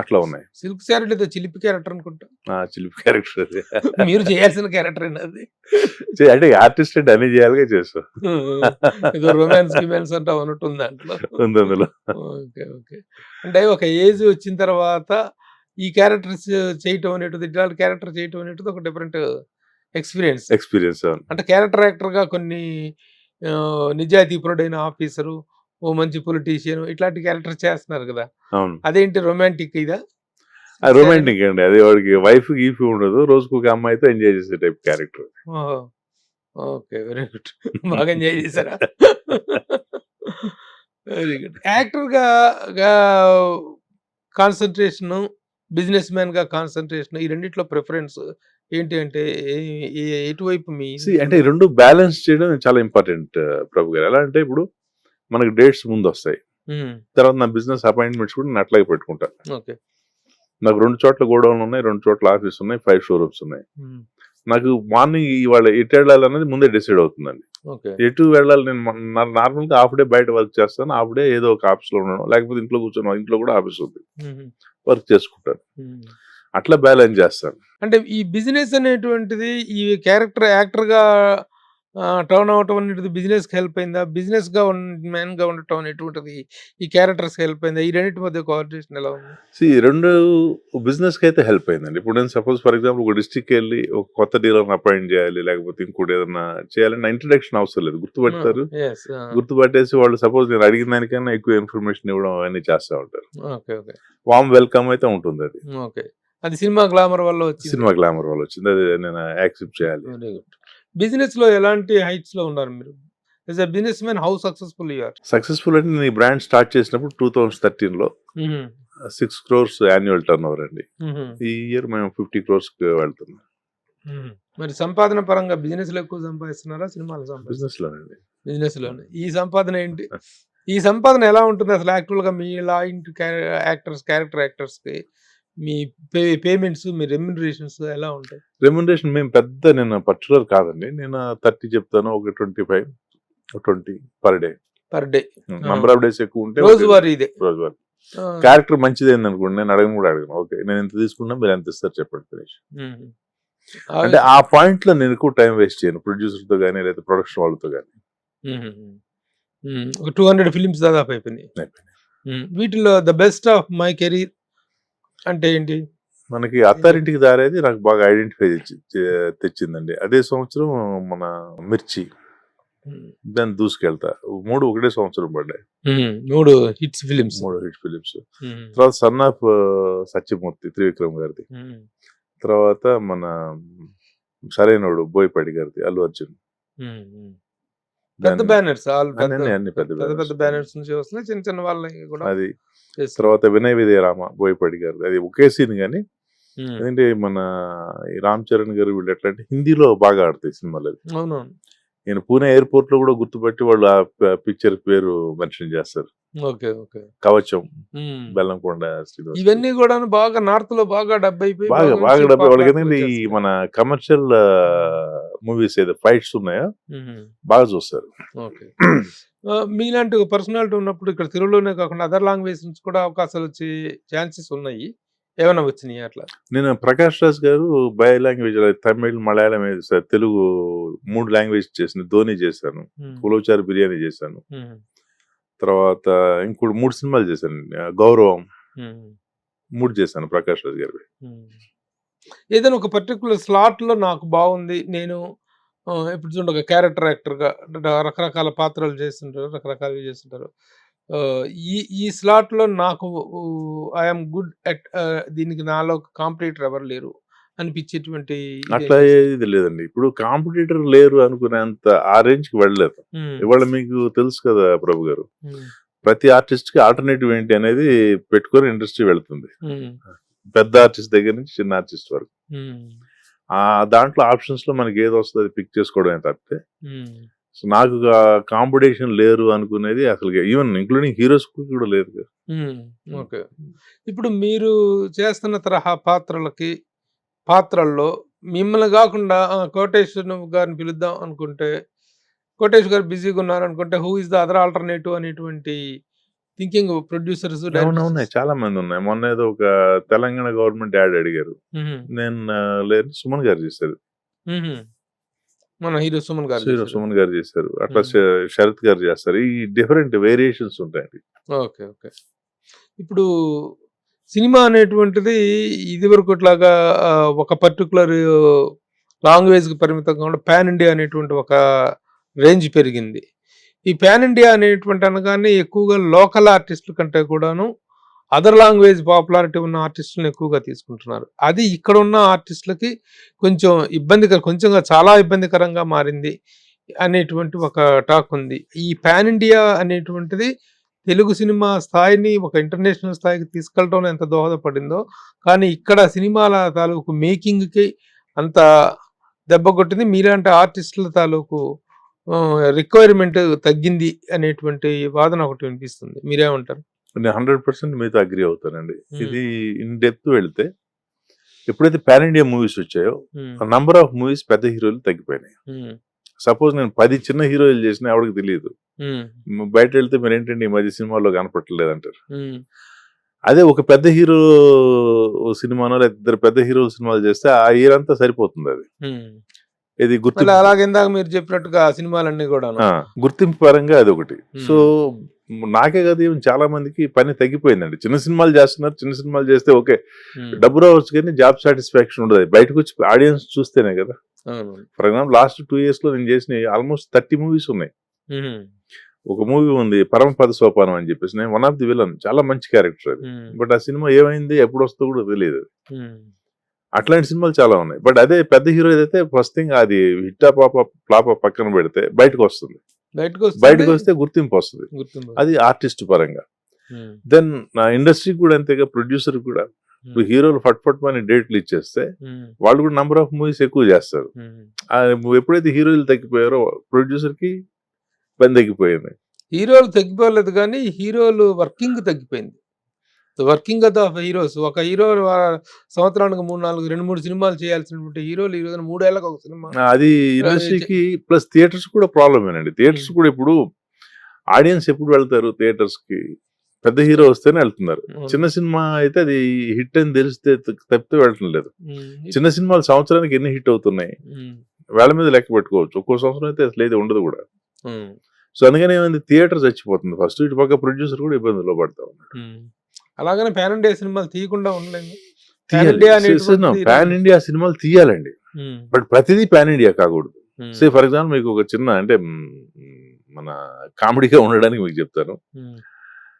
Speaker 3: అట్లా ఉన్నాయి.
Speaker 2: సిల్క్ శారీ లేదా చిలిపి క్యారెక్టర్ అనుకుంటా.
Speaker 3: చిలిపి క్యారెక్టర్ అది.
Speaker 2: మీరు చేయాల్సిన క్యారెక్టర్ అది.
Speaker 3: అంటే ఆర్టిస్ట్ అంటే అన్ని చేయాలిగా చేస్తాం.
Speaker 2: రొమాన్స్ గిమాన్స్ అంటే ఉన్నట్టుంది దాంట్లో.
Speaker 3: ఉంది అందులో.
Speaker 2: ఓకే. అంటే ఒక ఏజ్ వచ్చిన తర్వాత ఈ క్యారెక్టర్స్ చేయటం అనేటిది, ఇట్లాంటి క్యారెక్టర్ చేయటం అనేటిది ఒక డిఫరెంట్ ఎక్స్పీరియన్స్. అంటే క్యారెక్టర్ యాక్టర్ గా కొన్ని నిజాయితీపరుడైన ఆఫీసరు, ఓ మంచి పొలిటీషియన్, ఇట్లాంటి క్యారెక్టర్ చేస్తున్నారు కదా. అదేంటి రొమాంటిక్ ఇదా?
Speaker 3: రొమాంటిక్ అండి. అది వాడికి వైఫ్ గీఫ్ ఉండదు, రోజుకు ఒక అమ్మాయితో ఎంజాయ్ చేసే type character.
Speaker 2: Okay, very good. బాగా ఎంజాయ్ చేశారా? Very good. యాక్టర్ గా కాన్సన్ట్రేషన్, బిజినెస్ మ్యాన్ గా కాన్సన్ట్రేషన్, ఈ రెండిట్లో ప్రిఫరెన్స్ ఏంటి? అంటే ఎటువైపు మీ
Speaker 3: అంటే రెండు బ్యాలెన్స్ చేయడం చాలా ఇంపార్టెంట్ ప్రభు గారు. ఎలా అంటే ఇప్పుడు మనకి డేట్స్ ముందు వస్తాయి, తర్వాత నా బిజినెస్ అపాయింట్మెంట్స్ కూడా నేను అట్లాగే పెట్టుకుంటాను. నాకు 2 చోట్ల గోడౌన్లు ఉన్నాయి, 2 చోట్ల ఆఫీస్ ఉన్నాయి, 5 షోరూమ్స్ ఉన్నాయి. నాకు మార్నింగ్ ఇవాళ ఎటు వెళ్ళాలన్నది ముందే డిసైడ్ అవుతుందండి.
Speaker 2: ఓకే.
Speaker 3: ఎటు వెళ్ళాలి, నేను నార్మల్గా హాఫ్ డే బయట వర్క్ చేస్తాను, హాఫ్ డే ఏదో ఒక ఆఫీస్లో ఉండడం, లేకపోతే ఇంట్లో కూర్చొని, ఇంట్లో కూడా ఆఫీస్ ఉంది, వర్క్ చేసుకుంటాను. అట్లా బ్యాలెన్స్ చేస్తాను.
Speaker 2: అంటే ఈ బిజినెస్ అనేటువంటిది ఈ క్యారెక్టర్ యాక్టర్‌గా టర్న్ అవ్వటం అనేటిది బిజినెస్‌కి హెల్ప్ అయిందా? బిజినెస్‌గా మ్యాన్‌గా ఉండటం అనేటువంటిది ఈ క్యారెక్టర్స్‌కి హెల్ప్ అయిందా? ఈ రెండిటి మధ్య కోఆర్డినేషన్ ఎలా ఉంది?
Speaker 3: రెండు బిజినెస్కి అయితే హెల్ప్ అయిందండి. ఇప్పుడు నేను సపోజ్ ఫర్ ఎగ్జాంపుల్ ఒక డిస్ట్రిక్ట్కి వెళ్ళి ఒక కొత్త డీలర్ని అపాయింట్ చేయాలి, లేకపోతే ఇంకోటి ఏదైనా చేయాలంటే ఇంట్రడక్షన్ అవసరం లేదు, గుర్తుపడతారు.
Speaker 2: యెస్.
Speaker 3: గుర్తుపట్టేసి వాళ్ళు సపోజ్ నేను అడిగిన దానికన్నా ఎక్కువ ఇన్ఫర్మేషన్ ఇవ్వడం అవన్నీ చేస్తూ ఉంటారు.
Speaker 2: ఓకే. ఓకే.
Speaker 3: వామ్ వెల్కమ్ అయితే ఉంటుంది అది.
Speaker 2: ఓకే. అది సినిమా గ్లామర్ వల్ల వచ్చింది.
Speaker 3: సినిమా గ్లామర్ వల్ల వచ్చింది, అది నేను యాక్సెప్ట్ చేయాలి.
Speaker 2: Very good. బిజినెస్‌లో ఎలాంటి హైట్స్‌లో ఉన్నారు మీరు? As a business man how successful you are?
Speaker 3: Successful అంటే నేను ఈ బ్రాండ్ స్టార్ట్ చేసినప్పుడు 2013లో 6 crores యాన్యువల్ టర్న్ ఓవర్ అండి. ఈ ఇయర్ మేము 50 crores వెళ్తున్నాం.
Speaker 2: మరి సంపాదన పరంగా బిజినెస్‌లో ఎక్కువ సంపాదిస్తున్నారా? సినిమాలో
Speaker 3: బిజినెస్ లోనండి.
Speaker 2: బిజినెస్‌లోనే. ఈ సంపాదన ఏంటి? ఈ సంపాదన ఎలా ఉంటుంది అసలు యాక్చువల్‌గా మీలాంటి క్యారెక్టర్ యాక్టర్స్‌కి మీ పేమెంట్స్, మీ రెమ్యునరేషన్స్ ఎలా ఉంటాయి?
Speaker 3: రెమ్యునరేషన్ మేము నేను పర్టికులర్ కాదండి. నేను 30 చెప్తాను, ఒక 25, 20 per day.
Speaker 2: Per day.
Speaker 3: Number of days ఎక్కువ ఉంటే
Speaker 2: రోజువారీ ఇదే.
Speaker 3: రోజువారీ. క్యారెక్టర్ మంచిదైంది అనుకోండి, నేను అడగను కూడా అడగను. ఓకే, నేను ఎంత తీసుకున్నా, మీరు ఎంత ఇస్తారు చెప్పండి, ఫినిష్. అంటే ఆ పాయింట్ లో నేను ఎక్కువ టైం వేస్ట్ చేయను, ప్రొడ్యూసర్ తో కానీ లేదా ప్రొడక్షన్ వాళ్ళతో కానీ.
Speaker 2: ఒక 200 ఫిలిమ్స్ దాదాపు అయిపోయినాయి. వీటిలో the best of my career అంటే ఏంటి?
Speaker 3: మనకి అత్తారింటికి దారేది నాకు బాగా ఐడెంటిఫై తెచ్చిందండి. అదే సంవత్సరం మన మిర్చి, దాన్ని దూసుకెళ్తా, 3 ఒకటే సంవత్సరం పడ్డాయి.
Speaker 2: 3 హిట్స్ ఫిలిమ్స్.
Speaker 3: 3 hit films. తర్వాత సన్ ఆఫ్ సత్యమూర్తి త్రివిక్రమ్ గారిది. తర్వాత మన సరైనోడు బోయపాటి గారిది, అల్లు అర్జున్.
Speaker 2: పెద్ద బ్యానర్స్,
Speaker 3: అన్ని పెద్ద
Speaker 2: పెద్ద బ్యానర్స్ నుంచి వస్తున్నాయి, చిన్న చిన్న వాళ్ళకి కూడా.
Speaker 3: అది తర్వాత వినయ విజయరామ బోయపాటి గారిది, అది ఒకే సీన్ కానీ ఎందుకంటే మన ఈ రామ్ చరణ్ గారు వీళ్ళు ఎట్లా అంటే హిందీలో బాగా ఆడతాయి సినిమాలు. అది
Speaker 2: అవునవును.
Speaker 3: నేను పూణే ఎయిర్పోర్ట్ లో కూడా గుర్తుపట్టి వాళ్ళు ఆ పిక్చర్ పేరు మెన్షన్ చేస్తారు.
Speaker 2: ఓకే. ఓకే.
Speaker 3: కవచం, బెల్లంకొండ.
Speaker 2: ఇవన్నీ కూడా బాగా నార్త్ లో బాగా డబ్బు అయిపోయి
Speaker 3: బాగా డబ్బు వాళ్ళకి. ఎందుకంటే ఈ మన కమర్షియల్ మూవీస్ ఏదో ఫైట్స్ ఉన్నాయో బాగా చూస్తారు.
Speaker 2: ఓకే. మీలాంటి ఒక పర్సనాలిటీ ఉన్నప్పుడు ఇక్కడ తెలుగులోనే కాకుండా అదర్ లాంగ్వేజ్ నుంచి కూడా అవకాశాలు వచ్చే ఛాన్సెస్ ఉన్నాయి, ఏమైనా వచ్చినాయి అట్లా?
Speaker 3: నేను ప్రకాష్ రాజ్ గారు by language Tamil, Malayalam, Telugu 3 language చేసిన ధోని చేశాను, ఉలవచారు బిర్యానీ చేశాను, తర్వాత ఇంకోటి 3 సినిమాలు చేశాను, గౌరవం 3 చేశాను ప్రకాష్ రాజ్ గారి.
Speaker 2: ఏదైనా ఒక పర్టికులర్ స్లాట్ లో నాకు బాగుంది, నేను ఇప్పుడు చూడండి ఒక క్యారెక్టర్ యాక్టర్గా రకరకాల పాత్రలు చేస్తుంటారు, రకరకాలు చేస్తుంటారు, ఈ స్లాట్ లో నాకు ఐఎమ్ గుడ్ అట్ దీనికి నాలో కాంపిటీటర్ ఎవరు లేరు అనిపించేటువంటి
Speaker 3: అట్లా ఏది లేదండి. ఇప్పుడు కాంపిటీటర్ లేరు అనుకునేంత ఆ రేంజ్ కి వెళ్ళలేదు. ఇవాళ మీకు తెలుసు కదా ప్రభు గారు, ప్రతి ఆర్టిస్ట్ కి ఆల్టర్నేటివ్ ఏంటి అనేది పెట్టుకొని ఇండస్ట్రీ వెళ్తుంది, పెద్ద ఆర్టిస్ట్ దగ్గర నుంచి చిన్న ఆర్టిస్ట్ వరకు. దాంట్లో ఆప్షన్స్ లో మనకి ఏది వస్తుంది పిక్ చేసుకోవడమే తప్పితే సో నాకు కాంపిటీషన్ లేరు అనుకునేది అసలు ఈవెన్ ఇంక్లూడింగ్ హీరోస్ కూడా లేదు కదా.
Speaker 2: ఓకే. ఇప్పుడు మీరు చేస్తున్న తరహా పాత్రల్లో మిమ్మల్ని కాకుండా కోటేష్ గారిని పిలుద్దాం అనుకుంటే, కోటేష్ గారు బిజీగా ఉన్నారు అనుకుంటే, who is the other alternative అనేటువంటి థింకింగ్ ప్రొడ్యూసర్స్
Speaker 3: ఉన్నాయి, చాలా మంది ఉన్నాయి. మొన్న ఏదో ఒక తెలంగాణ గవర్నమెంట్ యాడ్ అడిగారు, నేను లేదు, సుమన్ గారు చేశారు,
Speaker 2: మన హీరో సుమన్
Speaker 3: గారు చేశారు, అట్లా శరత్ గారు చేస్తారు. ఈ డిఫరెంట్ వేరియేషన్స్ ఉంటాయండి.
Speaker 2: ఓకే. ఓకే. ఇప్పుడు సినిమా అనేటువంటిది ఇది వరకుట్లాగా ఒక పర్టికులర్ లాంగ్వేజ్ కి పరిమితం కాకుండా పాన్ ఇండియా అనేటువంటి ఒక రేంజ్ పెరిగింది. ఈ పాన్ ఇండియా అనేటువంటి అనగానే ఎక్కువగా లోకల్ ఆర్టిస్టుల కంటే కూడాను అదర్ లాంగ్వేజ్ పాపులారిటీ ఉన్న ఆర్టిస్టులను ఎక్కువగా తీసుకుంటున్నారు. అది ఇక్కడ ఉన్న ఆర్టిస్టులకి కొంచెం చాలా ఇబ్బందికరంగా మారింది అనేటువంటి ఒక టాక్ ఉంది. ఈ పాన్ ఇండియా అనేటువంటిది తెలుగు సినిమా స్థాయిని ఒక ఇంటర్నేషనల్ స్థాయికి తీసుకెళ్ళడంలో ఎంత దోహదపడిందో, కానీ ఇక్కడ సినిమాల తాలూకు మేకింగ్కి అంత దెబ్బ కొట్టింది. మీలాంటి ఆర్టిస్టుల తాలూకు రిక్వైర్మెంట్ తగ్గింది అనేటువంటి వాదన ఒకటి వినిపిస్తుంది, మీరేమంటారు?
Speaker 3: నేను 100% మీతో అగ్రి అవుతానండి. ఇది ఇన్ డెప్త్ వెళ్తే ఎప్పుడైతే పాన్ ఇండియా మూవీస్ వచ్చాయో నంబర్ ఆఫ్ మూవీస్ పెద్ద హీరోలు తగ్గిపోయినాయి. సపోజ్ నేను 10 చిన్న హీరోలు చేసినా ఎవరికి తెలియదు. బయట వెళ్తే మీరు ఏంటంటే ఈ మధ్య సినిమాల్లో కనపట్టలేదు అంటారు. అదే ఒక పెద్ద హీరో సినిమానో లేదా ఇద్దరు పెద్ద హీరో సినిమాలు చేస్తే ఆ ఇయర్ అంతా సరిపోతుంది. అది ఇది గుర్తింపు
Speaker 2: అలాగే ఇందాక మీరు చెప్పినట్టుగా ఆ సినిమాలన్నీ కూడా
Speaker 3: గుర్తింపు పరంగా అది ఒకటి. సో నాకే కదా ఏం చాలా మందికి పని తగ్గిపోయిందండి. చిన్న సినిమాలు చేస్తున్నారు, చిన్న సినిమాలు చేస్తే ఓకే డబ్బు రావచ్చు కానీ జాబ్ సాటిస్ఫాక్షన్ ఉండదు. బయటకు వచ్చి ఆడియన్స్ చూస్తేనే కదా. ఫర్ ఎగ్జాంపుల్ లాస్ట్ 2 years లో నేను చేసిన ఆల్మోస్ట్ 30 movies ఉన్నాయి. ఒక మూవీ ఉంది పరమపద సోపానం అని చెప్పేసి, నేను వన్ ఆఫ్ ది విలన్, చాలా మంచి క్యారెక్టర్ అది. బట్ ఆ సినిమా ఏమైంది ఎప్పుడు వస్తుందో కూడా తెలియదు. అట్లాంటి సినిమాలు చాలా ఉన్నాయి. బట్ అదే పెద్ద హీరో ఏదైతే ఫస్ట్ థింగ్ అది హిట్టా ఫ్లాప్ పక్కన పెడితే బయటకు వస్తుంది. బయటకు వస్తే గుర్తింపు వస్తుంది. అది ఆర్టిస్ట్ పరంగా. దెన్ నా ఇండస్ట్రీ కూడా అంతేగా, ప్రొడ్యూసర్ కూడా. ఇప్పుడు హీరోలు ఫట్ మని డేట్లు ఇచ్చేస్తే వాళ్ళు కూడా నంబర్ ఆఫ్ మూవీస్ ఎక్కువ చేస్తారు. ఎప్పుడైతే హీరోలు తగ్గిపోయారో ప్రొడ్యూసర్ కి పని తగ్గిపోయింది.
Speaker 2: హీరోలు తగ్గిపోలేదు కానీ హీరోలు వర్కింగ్ తగ్గిపోయింది. Working of the heroes. ఒక హీరో సంవత్సరానికి 2-3 సినిమాలు చేయాల్సినటువంటి హీరోలు ఈ రోజున 3 ఏళ్ళకి ఒక సినిమా.
Speaker 3: అది ఇండస్ట్రీకి ప్లస్ థియేటర్స్ కూడా ప్రాబ్లమేనండి. థియేటర్స్ కూడా ఇప్పుడు ఆడియన్స్ ఎప్పుడు వెళ్తారు థియేటర్స్ కి, పెద్ద హీరో వస్తేనే వెళ్తున్నారు. చిన్న సినిమా అయితే అది హిట్ అని తెలిస్తే తప్పితే వెళ్ళటం లేదు. చిన్న సినిమాలు సంవత్సరానికి ఎన్ని హిట్ అవుతున్నాయి వేళ మీద లెక్క పెట్టుకోవచ్చు. ఒక్కో సంవత్సరం అయితే అసలు ఏది ఉండదు కూడా. సో అందుకని ఏమైంది, థియేటర్ చచ్చిపోతుంది ఫస్ట్. ఇటు పక్క ప్రొడ్యూసర్ కూడా ఇబ్బందుల్లో పడతా ఉన్నాడు.
Speaker 2: అలాగనే పాన్ ఇండియా సినిమాలు తీయకుండా ఉండలేదు.
Speaker 3: పాన్ ఇండియా సినిమాలు తీయాలండి, బట్ ప్రతిదీ పాన్ ఇండియా కాకూడదు. సే ఫర్ ఎగ్జాంపుల్ మీకు ఒక చిన్న అంటే మన కామెడీగా ఉండడానికి మీకు చెప్తాను.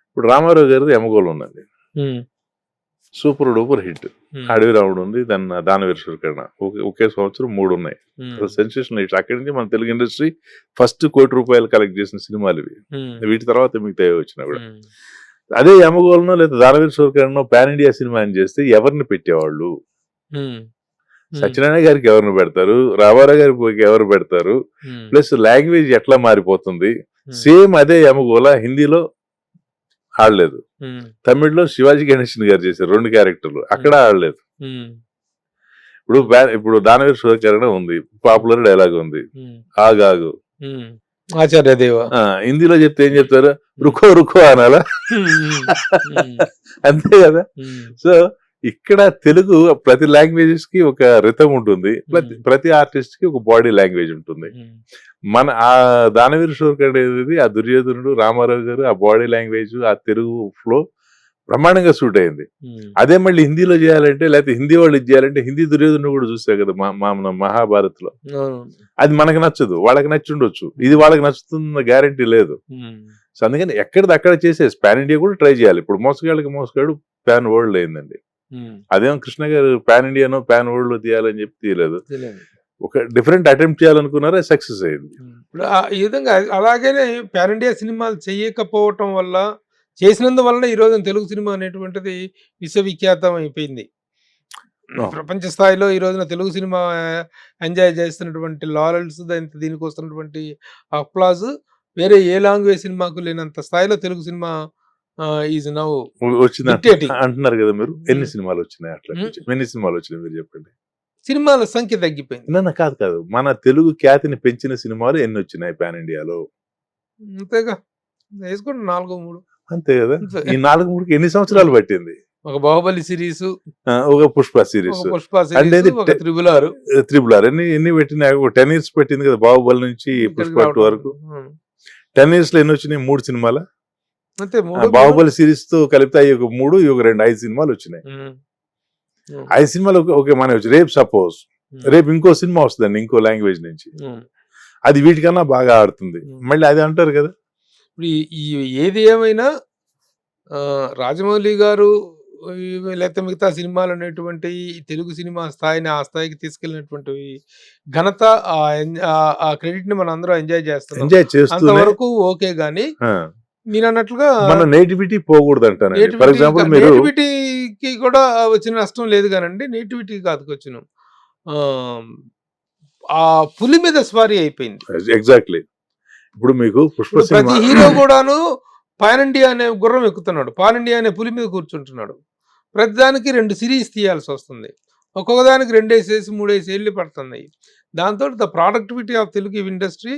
Speaker 3: ఇప్పుడు రామారావు గారిది యమగోళం ఉందండి, సూపర్ డూపర్ హిట్. అడవి రాముడు ఉంది, దానవీర శూరకర్ణ, ఒకే సంవత్సరం 3 ఉన్నాయి. Sensational hits. అక్కడి నుంచి మన తెలుగు ఇండస్ట్రీ ఫస్ట్ ₹1 కోటి కలెక్ట్ చేసిన సినిమాలు ఇవి. వీటి తర్వాత మిగతా వచ్చినా కూడా. అదే యమగోళనో లేదా దానవీర శూరకర్ణ పాన్ ఇండియా సినిమా అని చేస్తే ఎవరిని పెట్టేవాళ్ళు? సత్యనారాయణ గారికి ఎవరిని పెడతారు, రామారావు గారికి ఎవరు పెడతారు, ప్లస్ లాంగ్వేజ్ ఎట్లా మారిపోతుంది. సేమ్ అదే యమగోళ హిందీలో ఆడలేదు, తమిళ్లో శివాజీ గణేశన్ గారు చేశారు 2 క్యారెక్టర్లు, అక్కడ ఆడలేదు. ఇప్పుడు దానవీర శూరకర్ణ ఉంది, పాపులర్ డైలాగ్ ఉంది, ఆగాగు
Speaker 2: ఆచార్యదేవ.
Speaker 3: హిందీలో చెప్తే ఏం చెప్తారు, రుకో రుకో అనాలా? అంతే కదా. సో ఇక్కడ తెలుగు ప్రతి లాంగ్వేజెస్ కి ఒక రిథం ఉంటుంది, ప్రతి ఆర్టిస్ట్ కి ఒక బాడీ లాంగ్వేజ్ ఉంటుంది. మన ఆ దానవీర శూరకర్ణ ఏది, ఆ దుర్యోధనుడు, రామారావు గారు, ఆ బాడీ లాంగ్వేజ్, ఆ తెలుగు ఫ్లో బ్రహ్మాండంగా సూట్ అయింది. అదే మళ్ళీ హిందీలో చేయాలంటే, లేకపోతే హిందీ వాళ్ళు ఇది చేయాలంటే, హిందీ దుర్యోధనుడు కూడా చూసావు కదా మన మహాభారత్ లో. అది మనకు నచ్చదు, వాళ్ళకి నచ్చి ఉండొచ్చు. ఇది వాళ్ళకి నచ్చుతున్న గ్యారంటీ లేదు. సో అందుకని ఎక్కడిది అక్కడ చేసేసి పాన్ ఇండియా కూడా ట్రై చేయాలి. ఇప్పుడు మోసగాళ్ళకి మోసగాడు పాన్ వరల్డ్ అయిందండి. అదేమో కృష్ణ గారు పాన్ ఇండియానో పాన్ వరల్డ్ లో తీయాలని చెప్పి తీయలేదు, ఒక డిఫరెంట్ అటెంప్ట్ చేయాలనుకున్నారా, సక్సెస్ అయింది.
Speaker 2: ఇప్పుడు ఈ విధంగా అలాగనే పాన్ ఇండియా సినిమాలు చేయకపోవటం వల్ల, చేసినందువల్ల ఈ రోజు తెలుగు సినిమా అనేటువంటిది విశ్వవిఖ్యాతం అయిపోయింది. ప్రపంచ స్థాయిలో ఈ రోజున తెలుగు సినిమా ఎంజాయ్ చేస్తున్నటువంటి లారెల్స్, దీనికి వస్తున్నటువంటి అప్లాజ్ వేరే ఏ లాంగ్వేజ్ సినిమాకు లేనంత స్థాయిలో తెలుగు సినిమా ఈజ్ నౌ
Speaker 3: వచ్చింది అంటున్నారు కదా మీరు. ఎన్ని సినిమాలు వచ్చినాయి అట్లా? ఎన్ని సినిమాలు వచ్చినాయి మీరు చెప్పండి.
Speaker 2: సినిమాల సంఖ్య తగ్గిపోయింది.
Speaker 3: కాదు, మన తెలుగు ఖ్యాతిని పెంచిన సినిమాలు ఎన్ని వచ్చినాయి పాన్ ఇండియాలో?
Speaker 2: అంతేగా, వేసుకోండి 4-3
Speaker 3: అంతే కదా. ఈ 4-3కి ఎన్ని సంవత్సరాలు పట్టింది?
Speaker 2: ఒక బాహుబలి సిరీస్,
Speaker 3: ఒక పుష్ప సిరీస్, త్రిబుల్ ఆర్ ఎన్ని పెట్టినా? 10 years పెట్టింది కదా బాహుబలి నుంచి పుష్ప 2 వరకు. 10 years లో ఎన్ని వచ్చినాయి? 3 సినిమాల.
Speaker 2: అంతే.
Speaker 3: బాహుబలి సిరీస్ తో కలిపితే ఒక 3, 5 సినిమాలు వచ్చినాయి. 5 సినిమాలు ఓకే మన వచ్చి. రేపు సపోజ్ రేపు ఇంకో సినిమా వస్తుందండి ఇంకో లాంగ్వేజ్ నుంచి, అది వీటికన్నా బాగా ఆడుతుంది, మళ్ళీ అది అంటారు కదా.
Speaker 2: ఇప్పుడు ఏది ఏమైనా రాజమౌళి గారు లేకపోతే మిగతా సినిమాలు అనేటువంటి తెలుగు సినిమా స్థాయిని ఆ స్థాయికి తీసుకెళ్ళినటువంటి ఘనత, ఆ క్రెడిట్ ని మనం అందరం ఎంజాయ్ చేస్తాం. అంతవరకు ఓకే గానీ మీరు అన్నట్లుగా
Speaker 3: మన నేటివిటీ పోకూడదు అంటాను. ఫర్ ఎగ్జాంపుల్
Speaker 2: నేటివిటీకి కూడా వచ్చిన నష్టం లేదు కానండి. నేటివిటీ కాదు వచ్చిన ఆ పులి మీద స్వారీ అయిపోయింది.
Speaker 3: ఎగ్జాక్ట్లీ. ఇప్పుడు మీకు పుష్ప
Speaker 2: ప్రతి హీరో కూడాను పాన్ ఇండియా అనే గుర్రం ఎక్కుతున్నాడు, పాన్ ఇండియా అనే పులి మీద కూర్చుంటున్నాడు. ప్రతిదానికి 2 సిరీస్ తీయాల్సి వస్తుంది. ఒక్కొక్క దానికి 2 ఏళ్ళు 3 ఏళ్ళు పడుతున్నాయి. దాంతో the productivity of Telugu industry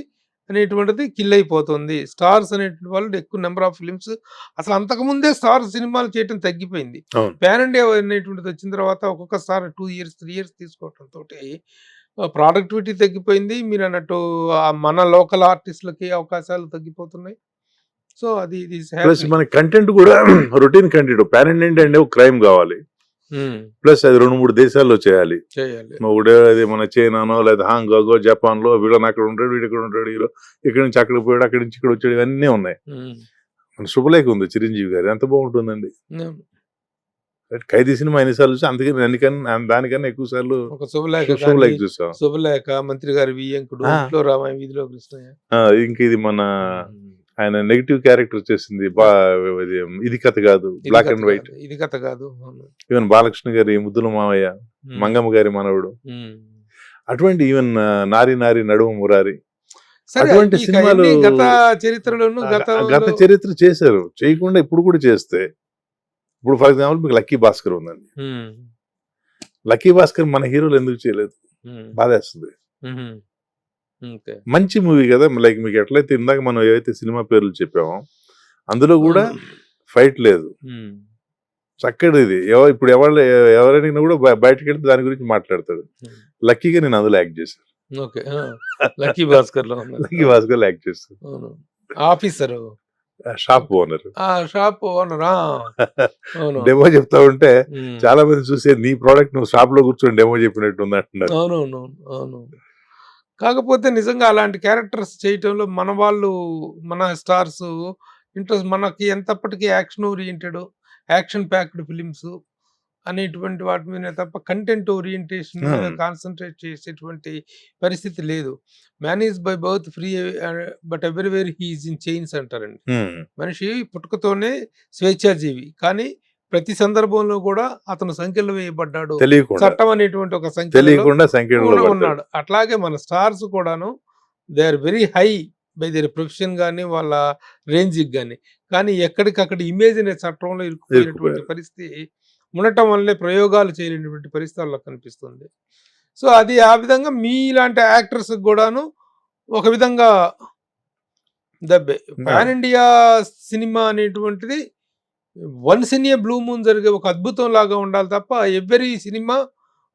Speaker 2: అనేటువంటిది కిల్ అయిపోతుంది. స్టార్స్ అనేటువంటి వాళ్ళు ఎక్కువ నెంబర్ ఆఫ్ ఫిల్మ్స్ అసలు అంతకుముందే స్టార్ సినిమాలు చేయటం తగ్గిపోయింది.
Speaker 3: అవును.
Speaker 2: పాన్ ఇండియా అనేటువంటిది వచ్చిన తర్వాత ఒక్కొక్క స్టార్ 2 ఇయర్స్, 3 ఇయర్స్ తీసుకోవటంతోటి ప్రొడక్టివిటీ తగ్గిపోయింది. మీరన్నట్టు మన లోకల్ ఆర్టిస్ట్‌లకి అవకాశాలు తగ్గిపోతున్నాయి. సో, అది ఇది ఈస్
Speaker 3: ప్లస్
Speaker 2: హ్యాపెనింగ్.
Speaker 3: మన కంటెంట్ కూడా రొటీన్ కంటెంట్. పాన్ ఇండియా అంటే ఒక క్రైమ్ కావాలి. ప్లస్ అది 2-3 దేశాల్లో చేయాలి.
Speaker 2: చేయాలి.
Speaker 3: ఒకటే అది మన చైనానో లేదా హాంకాంగో, జపాన్‌లో వీళ్ళని అక్కడ ఉంటాడు, వీడు ఇక్కడ ఉంటాడు, హీరో ఇక్కడి నుంచి అక్కడికి పోయాడు, అక్కడి నుంచి ఇక్కడ వచ్చాడు, ఇవన్నీ ఉన్నాయి. మన శుభలేఖ ఉంది చిరంజీవి గారి, ఎంత బాగుంటుందండి. ఖైదీ సినిమా ఎన్నిసార్లు చూసి అందుకని దానికన్నా ఎక్కువ సార్లు
Speaker 2: ఒక శుభలేఖ
Speaker 3: శుభలేఖ
Speaker 2: కానీ,
Speaker 3: చూసాం.
Speaker 2: శుభలేఖ, మంత్రి గారి వియ్యంకుడు,
Speaker 3: ఆ.
Speaker 2: ఇంట్లో రామాయణ వీధిలో కృష్ణయ్య.
Speaker 3: ఇంక ఇది మన ఆయన నెగిటివ్ క్యారెక్టర్ వచ్చేసింది. ఇది కథ కాదు,
Speaker 2: ఇది
Speaker 3: బ్లాక్
Speaker 2: కథ
Speaker 3: అండ్ వైట్.
Speaker 2: కాదు, ఇది కథ కాదు. అవును.
Speaker 3: ఈవెన్ బాలకృష్ణ గారి ముద్దుల మావయ్య, మంగమ్మ గారి మనవడు, అటువంటి ఈవెన్ నారి నారి నడుము మురారి,
Speaker 2: సరే,
Speaker 3: అటువంటి
Speaker 2: ఇక
Speaker 3: సినిమాలు
Speaker 2: ఎన్ని గత చరిత్రలోను
Speaker 3: గత చరిత్ర చేశారు. చేయకుండా ఇప్పుడు కూడా చేస్తే, ఇప్పుడు ఫర్ ఎగ్జాంపుల్ మీకు లక్కీ భాస్కర్ ఉందండి. లక్కీ భాస్కర్ మన హీరోలు ఎందుకు చేయలేదు? బాధేస్తుంది. మంచి మూవీ కదా, లైక్ మీకు ఎట్లయితే ఇందాక మనం ఏవైతే సినిమా పేర్లు చెప్పామో అందులో కూడా ఫైట్ లేదు, చక్కటి ఇది. ఇప్పుడు ఎవరైనా కూడా బయటకు వెళ్తే దాని గురించి మాట్లాడతాడు. లక్కీగా నేను అందులో యాక్ట్ చేశాను.
Speaker 2: ఓకే. లక్కీ భాస్కర్ లో
Speaker 3: లక్కీ భాస్కర్ యాక్ట్ చేస్తాను.
Speaker 2: Officer,
Speaker 3: shop owner,
Speaker 2: shop owner. అవును.
Speaker 3: డెమో చెప్తా ఉంటే చాలా మంది చూసే నీ ప్రోడక్ట్ నువ్వు షాప్ లో కూర్చొని డెమో చెప్పినట్టు ఉంది అంటున్నారు.
Speaker 2: అవునవును. అవును. కాకపోతే నిజంగా అలాంటి క్యారెక్టర్స్ చేయటంలో మన వాళ్ళు, మన స్టార్స్ ఇంట్రెస్ట్, మనకి ఎంతప్పటికీ action oriented, action packed films అనేటువంటి వాటి మీద తప్ప కంటెంట్ ఓరియంటేషన్ మీద కాన్సన్ట్రేట్ చేసేటువంటి పరిస్థితి లేదు. Man is by birth free but everywhere he is in chains అంటారండి. మనిషి పుట్టుకతోనే స్వేచ్ఛాజీవి, కానీ ప్రతి సందర్భంలో కూడా అతను సంఖ్యలో వేయబడ్డాడు. చట్టం అనేటువంటి ఒక సంఖ్యలో ఉన్నాడు. అట్లాగే మన స్టార్స్ కూడాను they are very high by their profession కానీ వాళ్ళ రేంజ్కి కానీ, కానీ ఎక్కడికక్కడ ఇమేజ్ అనే చట్టంలో ఇరుక్కుపోయినటువంటి పరిస్థితి ఉండటం వల్లే ప్రయోగాలు చేయలేనటువంటి పరిస్థితి వాళ్ళకి కనిపిస్తుంది. సో అది ఆ విధంగా మీలాంటి యాక్టర్స్ కూడాను ఒక విధంగా దబ్బే. పాన్ ఇండియా సినిమా అనేటువంటిది once in a blue moon జరిగే ఒక అద్భుతం లాగా ఉండాలి తప్ప ఎవ్రీ సినిమా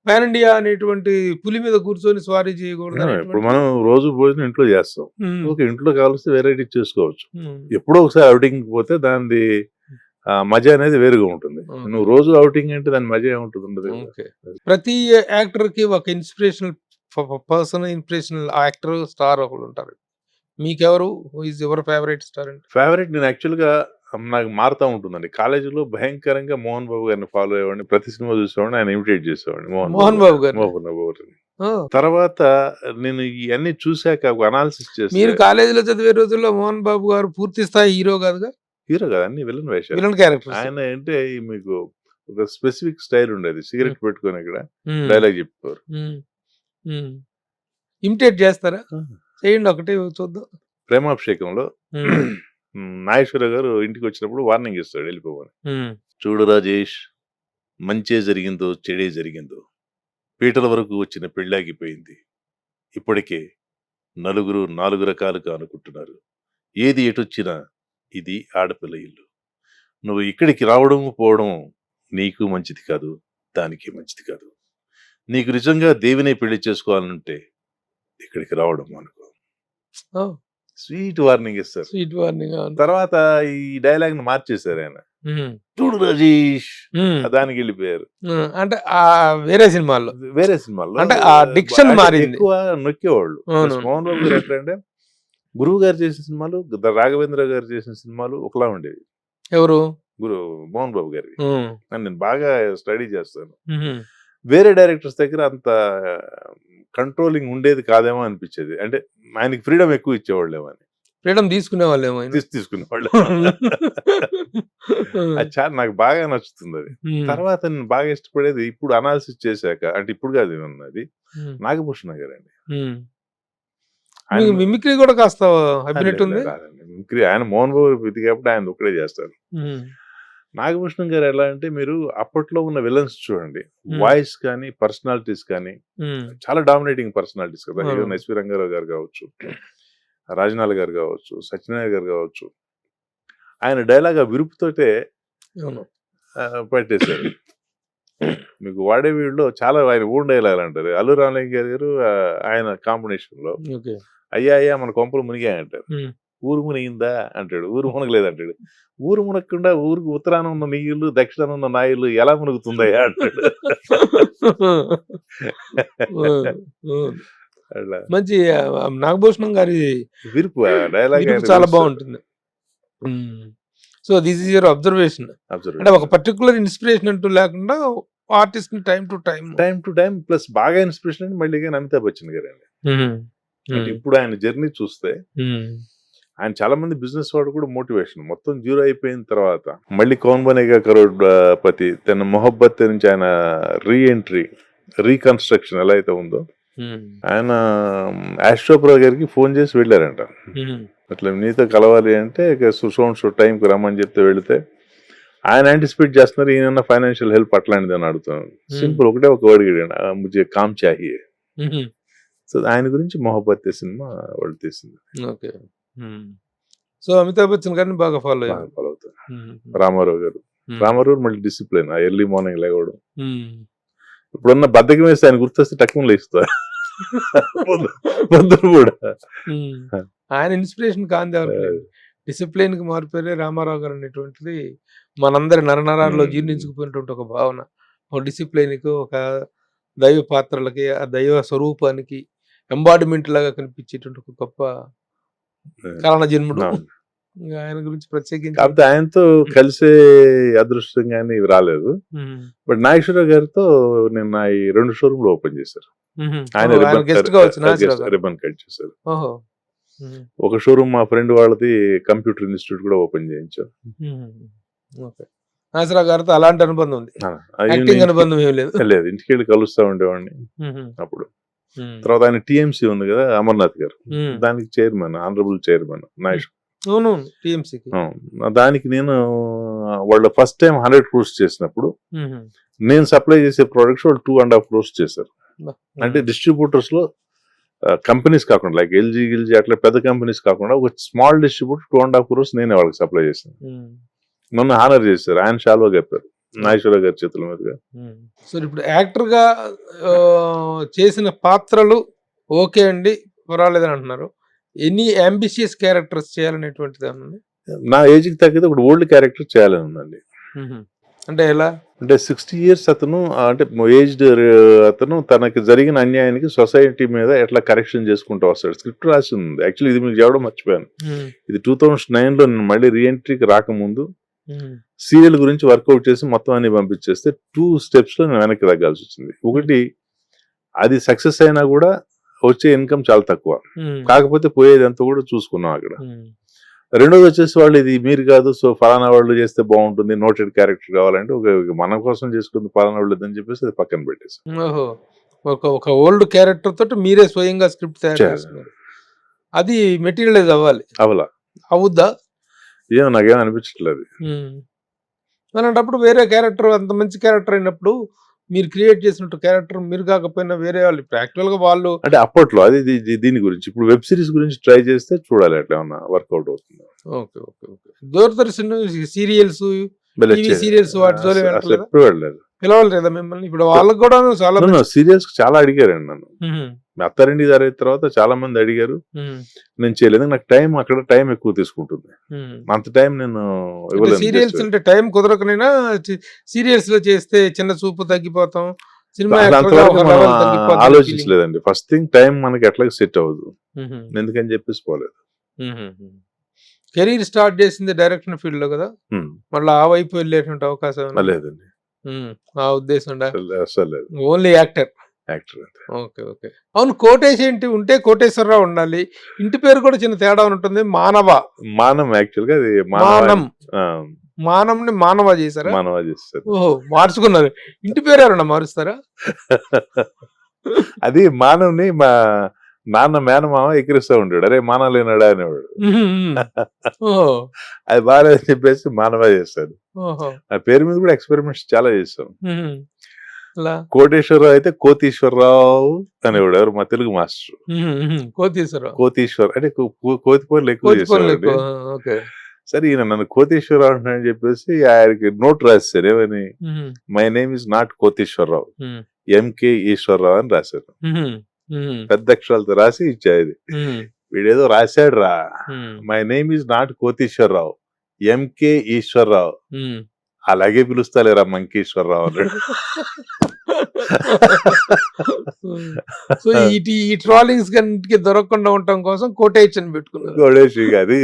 Speaker 2: పాన్ ఇండియా అనేటువంటి పులి మీద కూర్చొని స్వారీ చేయకూడదు.
Speaker 3: ఇప్పుడు మనం రోజు భోజనం ఇంట్లో చేస్తాం, ఓకే, ఇంట్లో కావాల్సి వెరైటీ చేసుకోవచ్చు. ఎప్పుడో ఒకసారి అవుటింగ్ పోతే దాని మజా అనేది వేరుగా ఉంటుంది. నువ్వు రోజు అవుటింగ్ అంటే దాని మజా ఏముంటుంది? ఉండదు.
Speaker 2: ప్రతి యాక్టర్ కి ఒక inspirational person, inspirational actor, star ఒకరు ఉంటారు. మీకెవరు ఈజ్ యువర్ ఫేవరెట్ స్టార్? అంటే
Speaker 3: ఫేవరెట్ నేను యాక్చువల్ గా నాకు మారుతా ఉంటుందండి. కాలేజీలో భయంకరంగా మోహన్ బాబు గారిని ఫాలో అయ్యేవాడిని, ప్రతి సినిమా చూసేవాడిని, ఆయన ఇమిటేట్ చేసేవాడిని
Speaker 2: మోహన్ బాబు గారు.
Speaker 3: తర్వాత నేను ఇవన్నీ చూసాక ఒక అనాలిసిస్ చేసి,
Speaker 2: మీరు కాలేజీలో చదివే రోజుల్లో మోహన్ బాబు గారు పూర్తి స్థాయి హీరో కాదుగా?
Speaker 3: హీరో కదా, అన్ని విలన్ వేషాలు,
Speaker 2: విలన్ క్యారెక్టర్.
Speaker 3: ఆయన అంటే మీకు ఒక స్పెసిఫిక్ స్టైల్ ఉండేది. సిగరెట్ పెట్టుకొని ఇక్కడ డైలాగ్ చెప్పేవారు.
Speaker 2: ఇమిటేట్ చేస్తారా? చేయండి, ఒకటే చూద్దాం.
Speaker 3: ప్రేమాభిషేకంలో నాగేశ్వర గారు ఇంటికి వచ్చినప్పుడు వార్నింగ్ ఇస్తాడు వెళ్ళిపోమని. చూడు రాజేష్, మంచే జరిగిందో చెడే జరిగిందో పీటల వరకు వచ్చిన పెళ్ళాగిపోయింది. ఇప్పటికే నలుగురు 4 రకాలుగా అనుకుంటున్నారు. ఏది ఎటొచ్చినా ఇది ఆడపిల్ల ఇల్లు. నువ్వు ఇక్కడికి రావడం పోవడం నీకు మంచిది కాదు, దానికి మంచిది కాదు. నీకు నిజంగా దేవినే పెళ్లి చేసుకోవాలంటే ఇక్కడికి రావడం అనుకో. స్వీట్ వార్నింగ్ ఇస్తారు.
Speaker 2: Sweet warning.
Speaker 3: తర్వాత ఈ డైలాగ్ ని మార్చేశారు ఆయన. చూడు రాజేష్, దానికి వెళ్ళిపోయారు.
Speaker 2: అంటే వేరే సినిమాల్లో అంటే ఆ డిక్షన్ మారింది.
Speaker 3: ఎక్కువ నొక్కేవాళ్ళు. మోహన్ బాబు గారు ఎట్లంటే, గురువు గారు చేసిన సినిమాలు, రాఘవేంద్ర గారు చేసిన సినిమాలు ఒకలా ఉండేవి.
Speaker 2: ఎవరు?
Speaker 3: మోహన్ బాబు గారి. నేను బాగా స్టడీ చేస్తాను. వేరే డైరెక్టర్స్ దగ్గర అంత కంట్రోలింగ్ ఉండేది కాదేమో అనిపించేది. అంటే ఆయనకి ఫ్రీడమ్ ఎక్కువ ఇచ్చేవాళ్ళేమో అని.
Speaker 2: ఫ్రీడమ్ తీసుకునే వాళ్ళేమో
Speaker 3: తీసుకునేవాళ్ళు. అది చాలా నాకు బాగా నచ్చుతుంది అది. తర్వాత నేను బాగా ఇష్టపడేది ఇప్పుడు అనాలిసిస్ చేశాక, అంటే ఇప్పుడు కాదు ఉన్నది, నాగభూషణ గారు అండి.
Speaker 2: మిమిక్రీ కూడా కాస్త అభినెట్ ఉంది.
Speaker 3: మిమిక్రీ ఆయన మోహన్ బాబు కాబట్టి ఆయన ఒక్కడే చేస్తారు. నాగభూషణం గారు ఎలా అంటే మీరు అప్పట్లో ఉన్న విలన్స్ చూడండి, వాయిస్ కానీ పర్సనాలిటీస్ కానీ చాలా డామినేటింగ్ పర్సనాలిటీస్ కదా.
Speaker 2: అవును.
Speaker 3: ఈవెన్ ఎస్వి రంగారావు గారు కావచ్చు, రాజనాల్ గారు కావచ్చు, సత్యనారాయణ గారు కావచ్చు, ఆయన డైలాగ్ ఆ విరుపుతోటే
Speaker 2: అవును.
Speaker 3: పెట్టేశారు. మీకు వాడే వీడిలో చాలా ఆయన ఓన్ డైలాగ్ అంటారు. అల్లు రామలింగ గారు ఆయన కాంబినేషన్ లో
Speaker 2: ఓకే.
Speaker 3: అయ్యా అయ్యా మన కొంపలు మునిగా అంటారు. ఊరు మునిగిందా అంటాడు, ఊరు మునగలేదు అంటాడు. ఊరు మునగకుండా ఊరికి ఉత్తరాన ఉన్న నీళ్లు దక్షిణాన ఉన్న నాయుళ్ళు ఎలా మునుగుతుందయ్యా అంటాడు. అట్లా
Speaker 2: మంచి నాగభూషణం గారి
Speaker 3: విరుపు డైలాగ్
Speaker 2: విరుపు చాలా బాగుంటుంది. So this is your observation. అంటే ఒక పర్టికులర్ ఇన్స్పిరేషన్ అంటూ లేకుండా ఆర్టిస్ట్ ని టైం టు టైం
Speaker 3: ప్లస్ బాగా ఇన్స్పిరేషన్ అంటే మళ్ళీ అమితాబ్ బచ్చన్ గారు అండి. అంటే ఇప్పుడు ఆయన జర్నీ చూస్తే ఆయన చాలా మంది బిజినెస్ వాడు కూడా మోటివేషన్. మొత్తం జీరో అయిపోయిన తర్వాత మళ్ళీ కౌన్ బనేగా కరోడ్పతి తన మొహబ్బత్ నుంచి ఆయన రీఎంట్రీ రీకన్స్ట్రక్షన్ ఎలా అయితే ఉందో ఆయన ఆస్ట్రోప్రో గారికి ఫోన్ చేసి వెళ్ళారంట. అట్లా నీతో కలవాలి అంటే సో టైంకి రమ్మని చెప్తే వెళితే ఆయన యాంటిసిపేట్ చేస్తున్నారు, ఈయన ఫైనాన్షియల్ హెల్ప్ అట్లాంటిది అని అడుగుతున్నాను. సింపుల్ ఒకటే ఒక వర్డ్ అడిగాడు, ముझे काम चाहिए. సో ఆయన గురించి మొహబ్బత్ సినిమా వాళ్ళు తీసింది.
Speaker 2: ఓకే. సో అమితాబ్ బచ్చన్ గారిని బాగా ఫాలో
Speaker 3: అవుతారు. రామారావు గారు మళ్ళీ డిసిప్లిన్, ఆ ఎర్లీ మార్నింగ్ లేవడం. ఇప్పుడున్న బద్దకం వేస్తే ఆయన గుర్తొస్తే టక్కున లేస్తారు పొద్దున కూడా.
Speaker 2: ఆయన ఇన్స్పిరేషన్ కాంది ఎవరికి, డిసిప్లిన్ కి మారిపోయే రామారావు గారు అనేటువంటిది మనందరి నరనరాల్లో జీర్ణించుకుపోయినటువంటి ఒక భావన. ఒక డిసిప్లిన్ కి, ఒక దైవ పాత్రలకి, ఆ దైవ స్వరూపానికి ఎంబాడిమెంట్ లాగా కనిపించేటువంటి ఒక గొప్ప కారణ జన్ముడు. ఆయన గురించి ప్రత్యేకించి
Speaker 3: కాకపోతే ఆయనతో కలిసే అదృష్టం కానీ రాలేదు. బట్ నాగేశ్వరరావు గారితో నిన్న ఈ 2 షోరూమ్లు ఓపెన్ చేశారు. ఆయన రిబన్ కట్ చేశారు. ఒక షోరూమ్ మా ఫ్రెండ్ వాళ్ళది కంప్యూటర్ ఇన్స్టిట్యూట్ కూడా ఓపెన్ చేయించారు.
Speaker 2: నాగేశ్వరరావు గారితో అలాంటి అనుబంధం ఉంది, అనుబంధం ఏం లేదు.
Speaker 3: లేదు, ఇంటికి వెళ్ళి కలుస్తా ఉండేవాడిని అప్పుడు. తర్వాత ఆయన టీఎంసీ ఉంది కదా, అమర్నాథ్ గారు, దానికి చైర్మన్, ఆనరబుల్ చైర్మన్ నాగేశ్వర. దానికి నేను వాళ్ళు ఫస్ట్ టైం 100 crores చేసినప్పుడు నేను సప్లై చేసే ప్రొడక్ట్స్ వాళ్ళు 2.5 crores చేశారు. అంటే డిస్ట్రిబ్యూటర్స్ లో కంపెనీస్ కాకుండా లైక్ ఎల్జీ గిల్జీ అట్లా పెద్ద కంపెనీస్ కాకుండా ఒక స్మాల్ డిస్ట్రిబ్యూటర్ 2.5 crores నేనే వాళ్ళకి సప్లై చేశాను. నన్ను హానర్ చేశారు, ఆయన షాల్వా కప్పారు నాగేశ్వరరావు గారి చేతుల మీదుగా.
Speaker 2: సో ఇప్పుడు యాక్టర్ గా చేసిన పాత్రలు ఓకే అండి, పర్వాలేదని అంటున్నారు. ఎనీ అంబిషియస్ క్యారెక్టర్స్ చేయాలనేటువంటిది
Speaker 3: నా ఏజ్ కి తగ్గదు ఒకటి ఓల్డ్ క్యారెక్టర్ చేయాలని ఉందండి.
Speaker 2: అంటే ఎలా
Speaker 3: అంటే 60 years అతను, అంటే ఏజ్డ్ అతను తనకి జరిగిన అన్యాయానికి సొసైటీ మీద ఎట్లా కరెక్షన్ చేసుకుంటూ వస్తాడు. స్క్రిప్ట్ రాసి ఉంది యాక్చువల్లీ, ఇది మీకు చెప్పడం మర్చిపోయాను. ఇది 2009లో నేను మళ్ళీ రీఎంట్రీకి రాకముందు సీరియల్ గురించి వర్కౌట్ చేసి మొత్తం అన్ని పంపించేస్తే 2 steps లో నేను వెనక్కి తగ్గాల్సి వచ్చింది. ఒకటి, అది సక్సెస్ అయినా కూడా వచ్చే ఇన్కమ్ చాలా తక్కువ, కాకపోతే పోయేది అంతా కూడా చూసుకున్నాం అక్కడ. రెండోది వచ్చేసి వాళ్ళు ఇది మీరు కాదు, సో ఫలానా వాళ్ళు చేస్తే బాగుంటుంది, నోటెడ్ క్యారెక్టర్ కావాలంటే ఒక మన కోసం చేసుకుంది ఫలానా వాళ్ళు అని చెప్పేసి అది పక్కన పెట్టేసి
Speaker 2: ఒక ఓల్డ్ క్యారెక్టర్ తోటి మీరే స్వయంగా స్క్రిప్ట్ తయారు చేస్తున్నారు. అది మెటీరియలైజ్ అవ్వాలి, అవుద్దా?
Speaker 3: ఏమో నాకేం అనిపించట్లేదు.
Speaker 2: అలాంటప్పుడు వేరే క్యారెక్టర్, అంత మంచి క్యారెక్టర్ అయినప్పుడు మీరు క్రియేట్ చేసినట్టు క్యారెక్టర్ మీరు కాకపోయినా వేరే వాళ్ళు యాక్చువల్ గా వాళ్ళు
Speaker 3: అంటే అప్పట్లో అది దీని గురించి. ఇప్పుడు వెబ్ సిరీస్ గురించి ట్రై చేస్తే చూడాలి ఎట్లా ఏమన్నా వర్కౌట్ అవుతుంది.
Speaker 2: Okay okay okay. Doordarshan serials, serials వాటి పిలవలేదా మిమ్మల్ని? ఇప్పుడు వాళ్ళకి కూడా చాలా
Speaker 3: సీరియల్స్ చాలా అడిగారండి నన్ను. అత్తారింటి గారి తర్వాత చాలా మంది అడిగారు, నేను చేయలేదు. నాకు అక్కడ టైం ఎక్కువ తీసుకుంటుంది, అంత టైం నేను ఇవ్వలేదు.
Speaker 2: సీరియల్స్ అంటే టైం కుదరకనైనా సీరియల్స్ లో చేస్తే చిన్న చూపు తగ్గిపోతాం, సినిమా
Speaker 3: ఆలోచించలేదండి. ఫస్ట్ థింగ్ టైం మనకి ఎట్లా సెట్ అవ్వదు, ఎందుకని చెప్పేసి పోలేదు.
Speaker 2: కెరీర్ స్టార్ట్ చేసింది డైరెక్షన్ ఫీల్డ్ లో కదా, మళ్ళీ ఆ వైపు వెళ్ళేటువంటి అవకాశం
Speaker 3: లేదండి.
Speaker 2: ఆ ఉద్దేశం
Speaker 3: అసలు
Speaker 2: ఓన్లీ యాక్టర్. Okay okay. అవును, కోటేష్ ఏంటి ఉంటే కోటేశ్వరరావు ఉండాలి, ఇంటి పేరు కూడా చిన్న తేడా ఉంటుంది.
Speaker 3: మానం యాక్చువల్ గా అది
Speaker 2: మానంని మానవ చేశారా?
Speaker 3: మానవ చేస్తారు.
Speaker 2: ఓహో, మార్చుకున్నారు. ఇంటి పేరు ఎవరన్నా మారుస్తారా?
Speaker 3: అది మానవ్ని నాన్న మేనమామ ఎక్కిరిస్తూ ఉంటాడు, అరే మానలేనాడా అనేవాడు.
Speaker 2: ఓహో
Speaker 3: అది బాగాలేదని చెప్పేసి మానవా చేస్తాడు.
Speaker 2: ఓహో
Speaker 3: ఆ పేరు మీద కూడా ఎక్స్పెరిమెంట్స్ చాలా చేస్తాం.
Speaker 2: అలా
Speaker 3: కోటేశ్వరరావు అయితే కోతీశ్వరరావు అనేవాడు, ఎవరు మా తెలుగు మాస్టర్.
Speaker 2: కోతీశ్వరరావు
Speaker 3: కోతీశ్వర్ అంటే కోతి పనులు ఎక్కువ చేసేవాడు.
Speaker 2: ఓకే
Speaker 3: సరే ఈయన నన్ను కోతేశ్వరరావు అంటానని చెప్పేసి ఆయనకి నోట్ రాశారు, ఏమని, my name is not Koteswara Rao, MK Eswara Rao అని రాశారు. పెద్ద అక్షరాలతో రాసి ఇచ్చాది. వీడేదో రాశాడు రా, my name is not Koteswara Rao, MK Eswara Rao, అలాగే పిలుస్తాలేరా మంకేశ్వరరావు అన్నాడు.
Speaker 2: సో ఈ ట్రాలింగ్స్ కన్నిటికి దొరకకుండా ఉండటం కోసం కోటేషన్ పెట్టుకున్నారు.
Speaker 3: కోటేష్ అది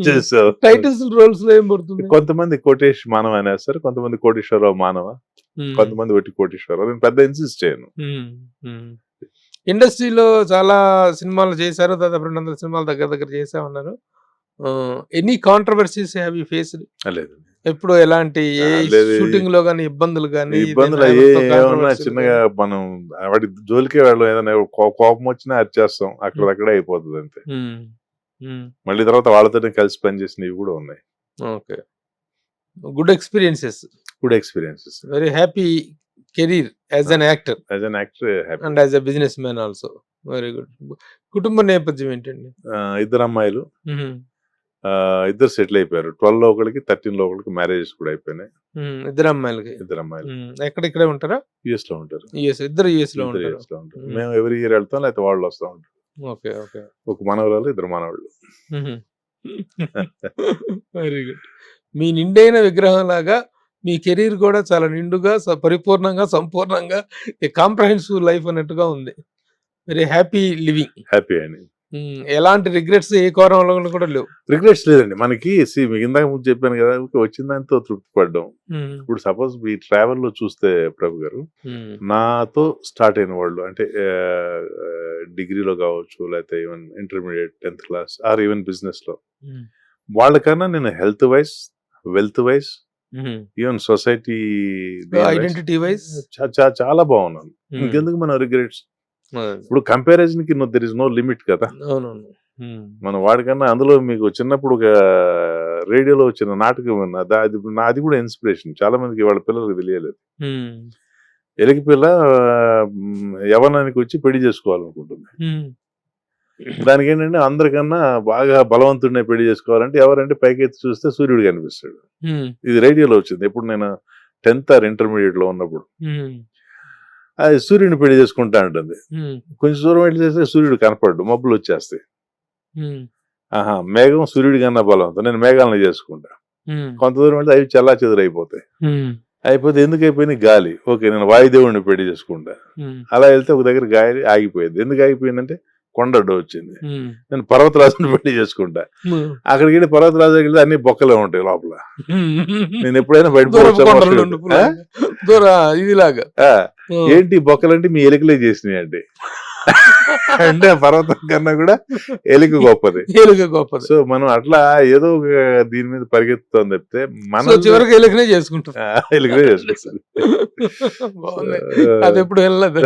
Speaker 3: చేసావు.
Speaker 2: టైటిల్స్ రోల్స్ లో ఏం పడుతుంది?
Speaker 3: కొంతమంది కోటేష్ మానవ అనేస్తారు, కొంతమంది కోటేశ్వరరావు మానవ, కొంతమంది ఒట్టి కోటేశ్వరరావు. నేను పెద్ద ఇన్సిస్ట్ చేయను.
Speaker 2: ఇండస్ట్రీలో చాలా సినిమాలు చేశారు, దాదాపు 200 సినిమాలు దగ్గర చేసామన్నారు. Any controversies have you faced?
Speaker 3: లేదు,
Speaker 2: ఎప్పుడు ఎలాంటి షూటింగ్ లో గానీ ఇబ్బందులు గానీ?
Speaker 3: ఇబ్బందులు ఏమన్నా చిన్నగా మనం వాడి జోలికే వెళ్ళం, ఏదైనా కోపం వచ్చినా అరిచేస్తాం, అక్కడక్కడే అయిపోతుంది అంతే. మళ్ళీ తర్వాత వాళ్ళతోనే కలిసి పనిచేసినవి కూడా ఉన్నాయి.
Speaker 2: Okay, good experiences.
Speaker 3: Good experiences.
Speaker 2: Very happy career as an actor and as a business man also. Very good. కుటుంబ నేపథ్యం ఏంటండి?
Speaker 3: ఇద్దరు అమ్మాయిలు, ఇద్దరు సెటిల్ అయిపోయారు. 12 లో ఒకరికి, 13 లో ఒకరికి మ్యారేజెస్ కూడా అయిపోయినాయి.
Speaker 2: ఇద్దరు అమ్మాయిలకి?
Speaker 3: ఇద్దరు అమ్మాయిలు.
Speaker 2: ఎక్కడెక్కడే ఉంటారా?
Speaker 3: యుఎస్ లో ఉంటారు.
Speaker 2: ఇద్దరు యుఎస్ లో ఉంటారు.
Speaker 3: మేము ఎవరి ఇయర్ వెళ్తాం, లేకపోతే వాళ్ళు వస్తూ ఉంటారు.
Speaker 2: Okay okay.
Speaker 3: ఒక మనవరాలు, ఇద్దరు మనవాళ్ళు.
Speaker 2: Very good. మీ నిండైన విగ్రహం లాగా మీ కెరీర్ కూడా చాలా నిండుగా, పరిపూర్ణంగా, సంపూర్ణంగా, కాంప్రహెన్సివ్ లైఫ్ అన్నట్టుగా ఉంది. Very happy living.
Speaker 3: హ్యాపీ అండి.
Speaker 2: ఎలాంటి రిగ్రెట్స్ ఏ కోణంలో కూడా లేవు?
Speaker 3: రిగ్రెట్స్ లేదండి మనకి. ఇందాక ముందు చెప్పాను కదా, వచ్చిన దాంతో తృప్తి పడ్డాం. ఇప్పుడు సపోజ్ ఈ ట్రావెల్ లో చూస్తే ప్రభు గారు, నాతో స్టార్ట్ అయిన వాళ్ళు అంటే డిగ్రీలో కావచ్చు, లేకపోతే even intermediate 10th class or even business లో, వాళ్ళకన్నా నేను health wise, wealth wise, even society
Speaker 2: identity wise
Speaker 3: చాలా బాగున్నాను. ఇంకెందుకు మన రిగ్రెట్స్? ఇప్పుడు కంపారిజన్ కి దెర్ ఇస్ నో లిమిట్ కదా. మనం వాడికన్నా అందులో మీకు చిన్నప్పుడు ఒక రేడియోలో వచ్చిన నాటకం అది కూడా ఇన్స్పిరేషన్. చాలా మందికి వాళ్ళ పిల్లలకు తెలియలేదు. ఎలికి పిల్ల యవనానికి వచ్చి పెళ్లి చేసుకోవాలనుకుంటుంది. దానికి ఏంటంటే అందరికన్నా బాగా బలవంతుడినే పెళ్లి చేసుకోవాలంటే ఎవరంటే పైకెత్తి చూస్తే సూర్యుడు కనిపిస్తాడు. ఇది రేడియోలో వచ్చింది ఎప్పుడు నేను 10th ఆర్ ఇంటర్మీడియట్ లో ఉన్నప్పుడు. అది సూర్యుడిని పెళ్లి చేసుకుంటా ఉంటుంది. కొంచెం దూరం వెళ్ళి చేస్తే సూర్యుడు కనపడ్డు, మబ్బులు వచ్చేస్తాయి. మేఘం సూర్యుడి కన్నా బలవంతం, నేను మేఘాలను చేసుకుంటా. కొంత దూరం వెళ్తే అవి చల్లా చెదురైపోతాయి. అయిపోతే ఎందుకు అయిపోయింది? గాలి. ఓకే, నేను వాయుదేవుడిని పెళ్లి చేసుకుంటా. అలా వెళ్తే ఒక దగ్గర గాలి ఆగిపోయింది. ఎందుకు ఆగిపోయిందంటే కొండ అడ్డు వచ్చింది. నేను పర్వతరాజుని పెళ్లి చేసుకుంటా. అక్కడికి వెళ్ళి పర్వతరాజు వెళ్తే అన్ని బొక్కలే ఉంటాయి లోపల. నేను ఎప్పుడైనా
Speaker 2: ఇదిలాగా
Speaker 3: ఏంటి బొక్కలంటే మీ ఎలుకలే చేసినాయి అంటే అంటే పర్వతం కన్నా కూడా ఎలుక గొప్పది. సో మనం అట్లా ఏదో ఒక దీని మీద పరిగెత్తుతాం తప్పితే మనం
Speaker 2: చివరికి ఎలుకనే చేసుకుంటాం.
Speaker 3: ఎలుకనే చేసుకుంటాం.
Speaker 2: అది ఎప్పుడు వెళ్ళదు.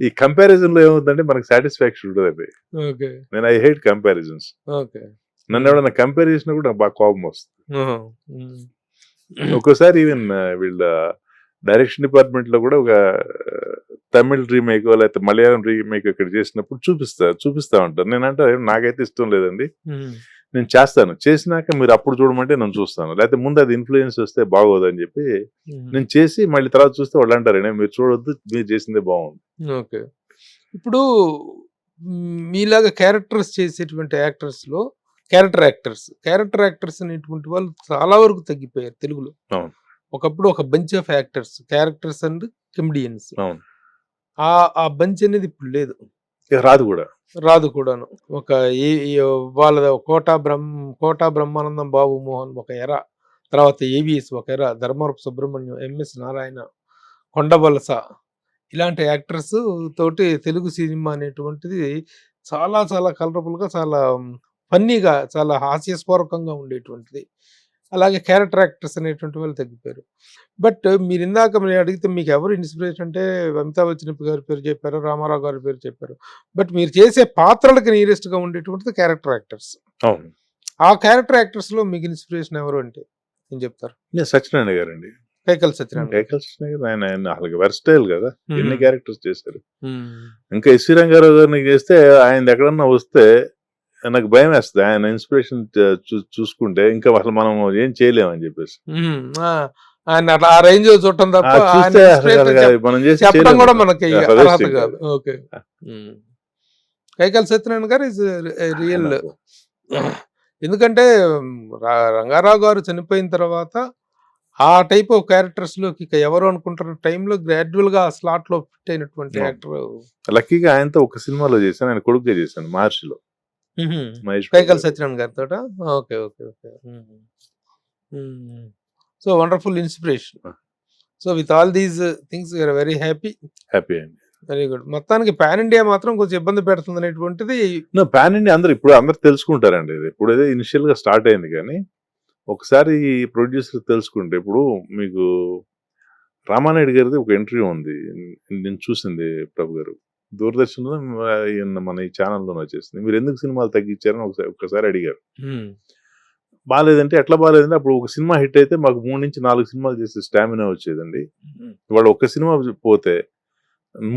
Speaker 3: ఈ కంపారిజన్ లో ఏమవుతుందంటే మనకి సాటిస్ఫాక్షన్ ఉంటుందండి. నేను ఐ హేట్ కంపారిజన్స్. నన్ను ఎవడన్నా కంపేర్ చేసినా కూడా నాకు బాగా కోపం వస్తుంది. ఒక్కోసారి ఈవెన్ వీళ్ళ డైరెక్షన్ డిపార్ట్మెంట్ లో కూడా ఒక తమిళ్ రీమేక్ లేకపోతే మలయాళం రీమేక్ ఇక్కడ చేసినప్పుడు చూపిస్తా ఉంటారు. నేనంటే నాకైతే ఇష్టం లేదండి, నేను చేస్తాను, చేసినాక మీరు అప్పుడు చూడమంటే నేను చూస్తాను, లేకపోతే ముందు అది ఇన్ఫ్లుయెన్స్ వస్తే బాగోదని చెప్పి నేను చేసి మళ్ళీ తర్వాత చూస్తే వాళ్ళు అంటారు మీరు చూడొద్దు, మీరు చేసిందే బాగుంది.
Speaker 2: ఓకే. ఇప్పుడు మీలాగా క్యారెక్టర్స్ చేసేటువంటి యాక్టర్స్ లో క్యారెక్టర్ యాక్టర్స్ అనేటువంటి వాళ్ళు చాలా వరకు తగ్గిపోయారు తెలుగులో. ఒకప్పుడు ఒక bunch of actors, characters and comedians, ఆ బంచ్ అనేది ఇప్పుడు లేదు, రాదు కూడాను. ఒక వాళ్ళ కోటా బ్రహ్మానందం, బాబు మోహన్ ఒక ఎర, తర్వాత ఏవిఎస్ ఒక ఎర, ధర్మవరపు సుబ్రహ్మణ్యం, ఎంఎస్ నారాయణ, కొండవలస, ఇలాంటి యాక్టర్స్ తోటి తెలుగు సినిమా అనేటువంటిది చాలా చాలా కలరబుల్ గా, చాలా ఫన్నీగా, చాలా హాస్యస్పూర్వకంగా ఉండేటువంటిది. అలాగే క్యారెక్టర్ యాక్టర్స్ అనేటువంటి వాళ్ళు తగ్గిపోయారు. బట్ మీరు ఇందాక మీరు అడిగితే మీకు ఎవరు ఇన్స్పిరేషన్ అంటే అమితాబ్ బచ్చన్ గారి పేరు చెప్పారు, రామారావు గారి పేరు చెప్పారు. బట్ మీరు చేసే పాత్రలకు నియరెస్ట్గా ఉండేటువంటిది క్యారెక్టర్ యాక్టర్స్.
Speaker 3: అవును.
Speaker 2: ఆ క్యారెక్టర్ యాక్టర్స్ లో మీకు ఇన్స్పిరేషన్ ఎవరు అంటే ఏం చెప్తారు?
Speaker 3: సత్యనారాయణ గారండి.
Speaker 2: కైకల్ సత్యనారాయణ.
Speaker 3: కైకల్ సత్యనారాయణ గారు ఆయన అలాగే వెర్స్టైల్ కదా, ఎన్ని
Speaker 2: మ్మ్.
Speaker 3: క్యారెక్టర్స్ చేశారు.
Speaker 2: మ్మ్.
Speaker 3: ఇంకా ఎస్వి రంగారావు గారిని చేస్తే ఆయన ఎక్కడన్నా వస్తే నాకు భయం వేస్తుంది. ఆయన ఇన్స్పిరేషన్ చూసుకుంటే ఇంకా అసలు మనం ఏం చేయలేమని చెప్పేసి
Speaker 2: మ్మ్. ఆయన అట్లా ఆ రేంజ్ చూడటం తప్ప ఆయన
Speaker 3: చూస్తే
Speaker 2: inspiration
Speaker 3: మనం చేసి
Speaker 2: చెప్పడం కూడా
Speaker 3: చేయలేము.
Speaker 2: మనకి
Speaker 3: అసలు
Speaker 2: అర్హత
Speaker 3: wasting
Speaker 2: కాదు. ఓకే. కైకల్ సత్యనారాయణ గారు ఇస్ రియల్.
Speaker 3: నాకు.
Speaker 2: ఎందుకంటే రంగారావు గారు చనిపోయిన తర్వాత ఆ టైప్ ఆఫ్ క్యారెక్టర్స్ లోకి ఇక ఎవరు అనుకుంటున్న టైంలో గ్రాడ్యువల్ గా ఆ స్లాట్ లో ఫిట్ అయినటువంటి
Speaker 3: అవును.
Speaker 2: యాక్టర్
Speaker 3: లక్కీగా ఆయనతో ఒక సినిమాలో చేశాను, ఆయన కొడుకుగా చేశాను, మహర్షిలో. మహేష్ బాబు
Speaker 2: కైకల్
Speaker 3: గారు.
Speaker 2: సత్యనారాయణ గారితో. Okay okay okay. So wonderful inspiration.
Speaker 3: Ah.
Speaker 2: So with all these things you are very happy.
Speaker 3: Happy అండి.
Speaker 2: Very good. మొత్తానికి పాన్ ఇండియా మాత్రం కొంచెం ఇబ్బంది పెడుతుంది అనేటువంటిది.
Speaker 3: పాన్ ఇండియా అందరు తెలుసుకుంటారండి. ఇది ఇప్పుడు ఏదో ఇనిషియల్ గా స్టార్ట్ అయింది, కానీ ఒకసారి ప్రొడ్యూసర్ తెలుసుకుంటే, ఇప్పుడు మీకు రామానాయుడు గారిది ఒక ఇంటర్వ్యూ ఉంది, నేను చూసింది ప్రభు గారు, దూరదర్శన్లో మన ఈ ఛానల్లో వచ్చేసింది. మీరు ఎందుకు సినిమాలు తగ్గించారని ఒకసారి అడిగారు. బాగాలేదంటే ఎట్లా బాగాలేదంటే, అప్పుడు ఒక సినిమా హిట్ అయితే మాకు 3 నుంచి 4 సినిమాలు చేసే స్టామినా వచ్చేదండి. ఇవాళ ఒక సినిమా పోతే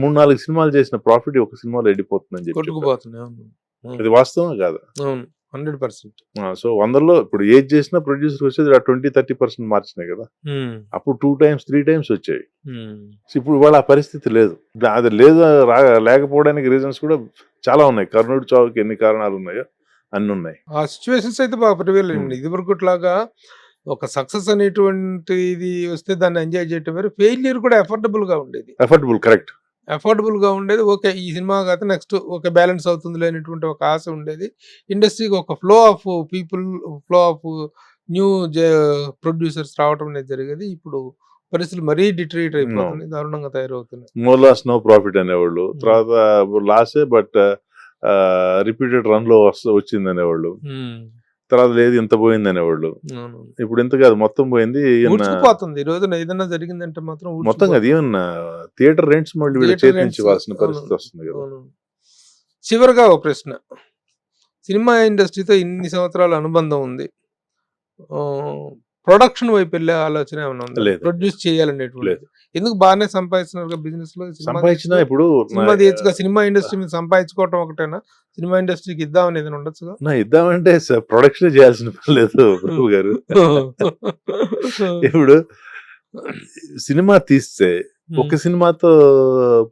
Speaker 3: 3-4 సినిమాలు చేసిన ప్రాఫిట్ ఒక సినిమాలో వెళ్ళిపోతుందని చెప్పి చెప్పారు.
Speaker 2: కొట్టుకుపోతున్నాయి. అవును.
Speaker 3: అది వాస్తవం కాదా?
Speaker 2: అవును 100%.
Speaker 3: సో 100లో ఇప్పుడు ఏది చేసినా ప్రొడ్యూసర్ వచ్చేది 20-30% మార్చినాయి కదా. అప్పుడు 2 times 3 times వచ్చాయి. సో ఇప్పుడు ఇవాళ ఆ పరిస్థితి లేదు. అది లేదు, లేకపోవడానికి రీజన్స్ కూడా చాలా ఉన్నాయి. కర్ణుడి చావుకి ఎన్ని కారణాలు ఉన్నాయో అన్ని ఉన్నాయి.
Speaker 2: ఆ సిచ్యువేషన్స్ అయితే బాగా ప్రివేల్ అండి. ఇది వరకుట్లాగా ఒక సక్సెస్ అనేటువంటి ఇది వస్తే దాన్ని ఎంజాయ్ చేయటం వేరు. ఫెయిల్యూర్ కూడా అఫోర్డబుల్ గా ఉండేది.
Speaker 3: Affordable, correct.
Speaker 2: అఫోర్డబుల్ గా ఉండేది. ఓకే, ఈ సినిమా కాదు నెక్స్ట్ ఓకే బ్యాలెన్స్ అవుతుంది లేనటువంటి ఒక ఆశ ఉండేది. ఇండస్ట్రీకి ఒక flow of people, flow of new producers రావడం అనేది జరిగేది. ఇప్పుడు పరిస్థితులు మరీ డిటరేట్ అయిపోతున్నాయి, దారుణంగా తయారవుతున్నాయి.
Speaker 3: నో లాస్ నో ప్రాఫిట్ అనేవాళ్ళు, తర్వాత లాసే బట్ రిపీటెడ్ రన్ లో వచ్చింది అనేవాళ్ళు, తర్వాత లేదు ఇంత పోయింది అనేవాళ్ళు. ఇప్పుడు ఇంత కాదు, మొత్తం పోయింది.
Speaker 2: ఊడ్చుకుపోతుంది. ఈ రోజున ఏదైనా జరిగిందంటే మాత్రం
Speaker 3: మొత్తం కాదు, ఈవెన్ థియేటర్ రెంట్స్ మళ్ళీ వీళ్ళ చేతి నుంచి ఇవ్వాల్సిన పరిస్థితి వస్తుంది కదా.
Speaker 2: చివరిగా ఒక ప్రశ్న, సినిమా ఇండస్ట్రీతో ఇన్ని సంవత్సరాల అనుబంధం ఉంది, ప్రొడక్షన్ వైపు వెళ్ళే ఆలోచన ఏమైనా ఉందా?
Speaker 3: లేదు.
Speaker 2: ప్రొడ్యూస్ చేయాలనేటువంటి ఎందుకు బాగానే సంపాదిస్తున్నారు బిజినెస్ లో,
Speaker 3: సంపాదించినా ఇప్పుడు
Speaker 2: సినిమా తీయచ్చుగా. సినిమా ఇండస్ట్రీ మీద సంపాదించుకోవటం ఒకటేనా, సినిమా ఇండస్ట్రీకి ఇద్దామని ఏదైనా ఉండొచ్చుగా?
Speaker 3: ఇద్దామంటే ప్రొడక్షన్ చేయాల్సిన పని లేదు ప్రభు గారు. ఇప్పుడు సినిమా తీస్తే ఒక సినిమాతో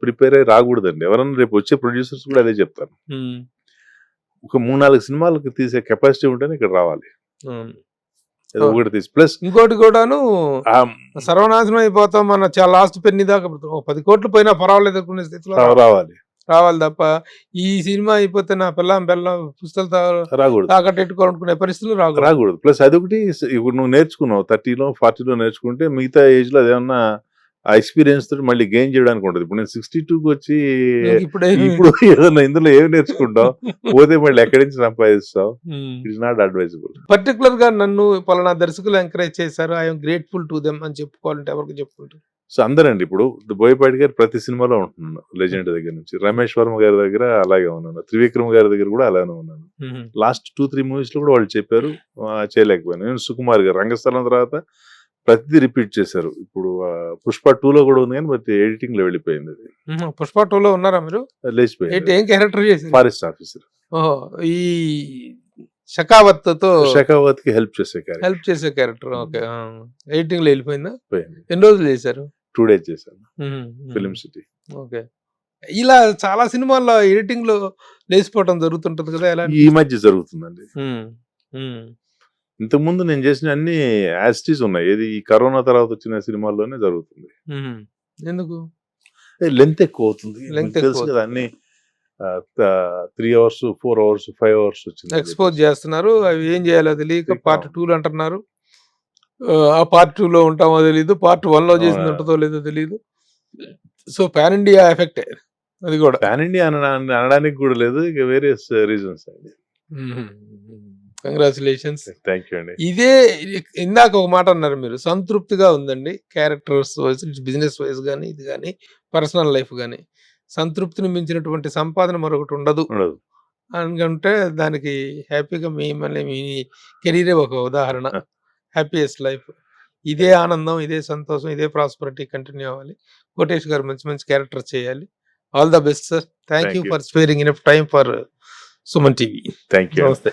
Speaker 3: ప్రిపేర్ అయ్యి రాకూడదండి. ఎవరన్నా రేపు వచ్చే ప్రొడ్యూసర్స్ కూడా అదే చెప్తాను. ఒక 3-4 సినిమాలకు తీసే కెపాసిటీ ఉంటేనే ఇక్కడ రావాలి. ఏదో ఒకటి తీసి ప్లస్
Speaker 2: ఇంకోటి కూడాను సర్వనాశనం అయిపోతాం మన లాస్ట్ పెన్ని దాకా 10 కోట్లు పోయినా పర్వాలేదు అనుకునే స్థితిలో రావాలి తప్ప ఈ సినిమా అయిపోతే నా పిల్లం పుస్తకాలు
Speaker 3: రాకూడదు,
Speaker 2: తాకట్టెట్టుకోవాలనుకునే పరిస్థితులు
Speaker 3: రాకూడదు. ప్లస్ అదొకటి, ఇప్పుడు నువ్వు నేర్చుకున్నావు 30లో 40లో నేర్చుకుంటే మిగతా ఏజ్ లో అదేమన్నా ఆ ఎక్స్పీరియన్స్ తోటి మళ్ళీ గెయిన్ చేయడానికి ఉంటుంది. ఇప్పుడు నేను 62కి వచ్చి ఇప్పుడు ఏదన్నా ఇందులో ఏమి నేర్చుకుంటావు, పోతే మళ్ళీ ఎక్కడి నుంచి సంపాదిస్తావు? It's not advisable.
Speaker 2: పర్టికులర్ గా నన్ను పలానా దర్శకులు ఎంకరేజ్ చేశారు, ఐఎమ్ గ్రేట్ఫుల్ టు దెమ్ అని చెప్పుకోవాలంటే ఎవరికి చెప్పుకుంటారు?
Speaker 3: సో అందరండి, ఇప్పుడు బోయపాటి గారు ప్రతి సినిమాలో ఉంటున్నాను, లెజెండ్ దగ్గర నుంచి రమేష్ వర్మ గారి దగ్గర అలాగే ఉన్నాను, త్రివిక్రమ్ గారి దగ్గర కూడా అలానే ఉన్నాను. లాస్ట్ 2-3 మూవీస్ లో కూడా వాళ్ళు చెప్పారు, చేయలేకపోయాను. నేను సుకుమార్ గారు రంగస్థలం తర్వాత ప్రతిదీ రిపీట్ చేశారు. ఇప్పుడు పుష్ప 2లో కూడా ఉంది, కానీ బట్ ఎడిటింగ్ లో వెళ్ళిపోయింది. అది
Speaker 2: పుష్ప 2లో ఉన్నారా మీరు?
Speaker 3: లేచిపోయింది.
Speaker 2: ఏం క్యారెక్టర్ చేశారు?
Speaker 3: Forest officer.
Speaker 2: ఈ షకావత్
Speaker 3: కి హెల్ప్ చేసే క్యారెక్టర్.
Speaker 2: ఓకే. ఎడిటింగ్ లో వెళ్ళిపోయిందా?
Speaker 3: పోయింది.
Speaker 2: ఎన్ని రోజులు చేశారు?
Speaker 3: 2 days చేశాను ఫిలిం సిటీ.
Speaker 2: ఓకే. ఇలా చాలా సినిమాల్లో ఎడిటింగ్ లో లేచిపోవడం జరుగుతుంటది కదా, ఎలా?
Speaker 3: ఈ మధ్య జరుగుతుందండి. ఇంతకుముందు నేను చేసిన అన్ని యాస్టీస్ ఉన్నాయి. ఏది ఈ కరోనా తర్వాత వచ్చిన సినిమాల్లోనే జరుగుతుంది.
Speaker 2: ఎందుకు?
Speaker 3: లెంత్ ఎక్కువ అవుతుంది, తెలుసు కదా. అన్ని 3 hours 4 hours 5 hours వచ్చింది.
Speaker 2: ఎక్స్పోజ్ చేస్తున్నారు, అవి ఏం చేయాలో తెలియక పార్ట్ 2 అంటున్నారు. ఆ పార్ట్ 2లో ఉంటామో తెలీదు, పార్ట్ 1లో చేసింది ఉంటుందో లేదో తెలీదు. సో పాన్ ఇండియా ఎఫెక్ట్ అది కూడా.
Speaker 3: పాన్ ఇండియా అనడానికి కూడా లేదు, ఇక వేరియస్ రీజన్స్ అండి.
Speaker 2: కంగ్రాచులేషన్స్.
Speaker 3: థ్యాంక్ యూ అండి.
Speaker 2: ఇదే ఇందాక ఒక మాట అన్నారు మీరు, సంతృప్తిగా ఉందండి. క్యారెక్టర్స్ వైజ్, బిజినెస్ వైజ్ గానీ, ఇది గానీ, పర్సనల్ లైఫ్ గానీ, సంతృప్తిని మించినటువంటి సంపాదన మరొకటి ఉండదు
Speaker 3: ఉండదు.
Speaker 2: అనుకుంటే దానికి హ్యాపీగా మళ్ళీ మీ కెరీరే ఒక ఉదాహరణ. Happiest life. ఇదే ఆనందం, ఇదే సంతోషం, ఇదే ప్రాస్పరిటీ కంటిన్యూ అవ్వాలి. కోటేష్ గారు మంచి మంచి క్యారెక్టర్ చేయాలి. All the best sir. Thank
Speaker 3: Thank
Speaker 2: you
Speaker 3: you.
Speaker 2: For sparing enough time for Suman TV.
Speaker 3: Thank you.
Speaker 2: నమస్తే.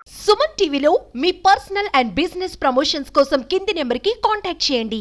Speaker 4: సుమన్ టీవీలో మీ పర్సనల్ అండ్ బిజినెస్ ప్రమోషన్స్ కోసం కింది నెంబర్కి కాంటాక్ట్ చేయండి.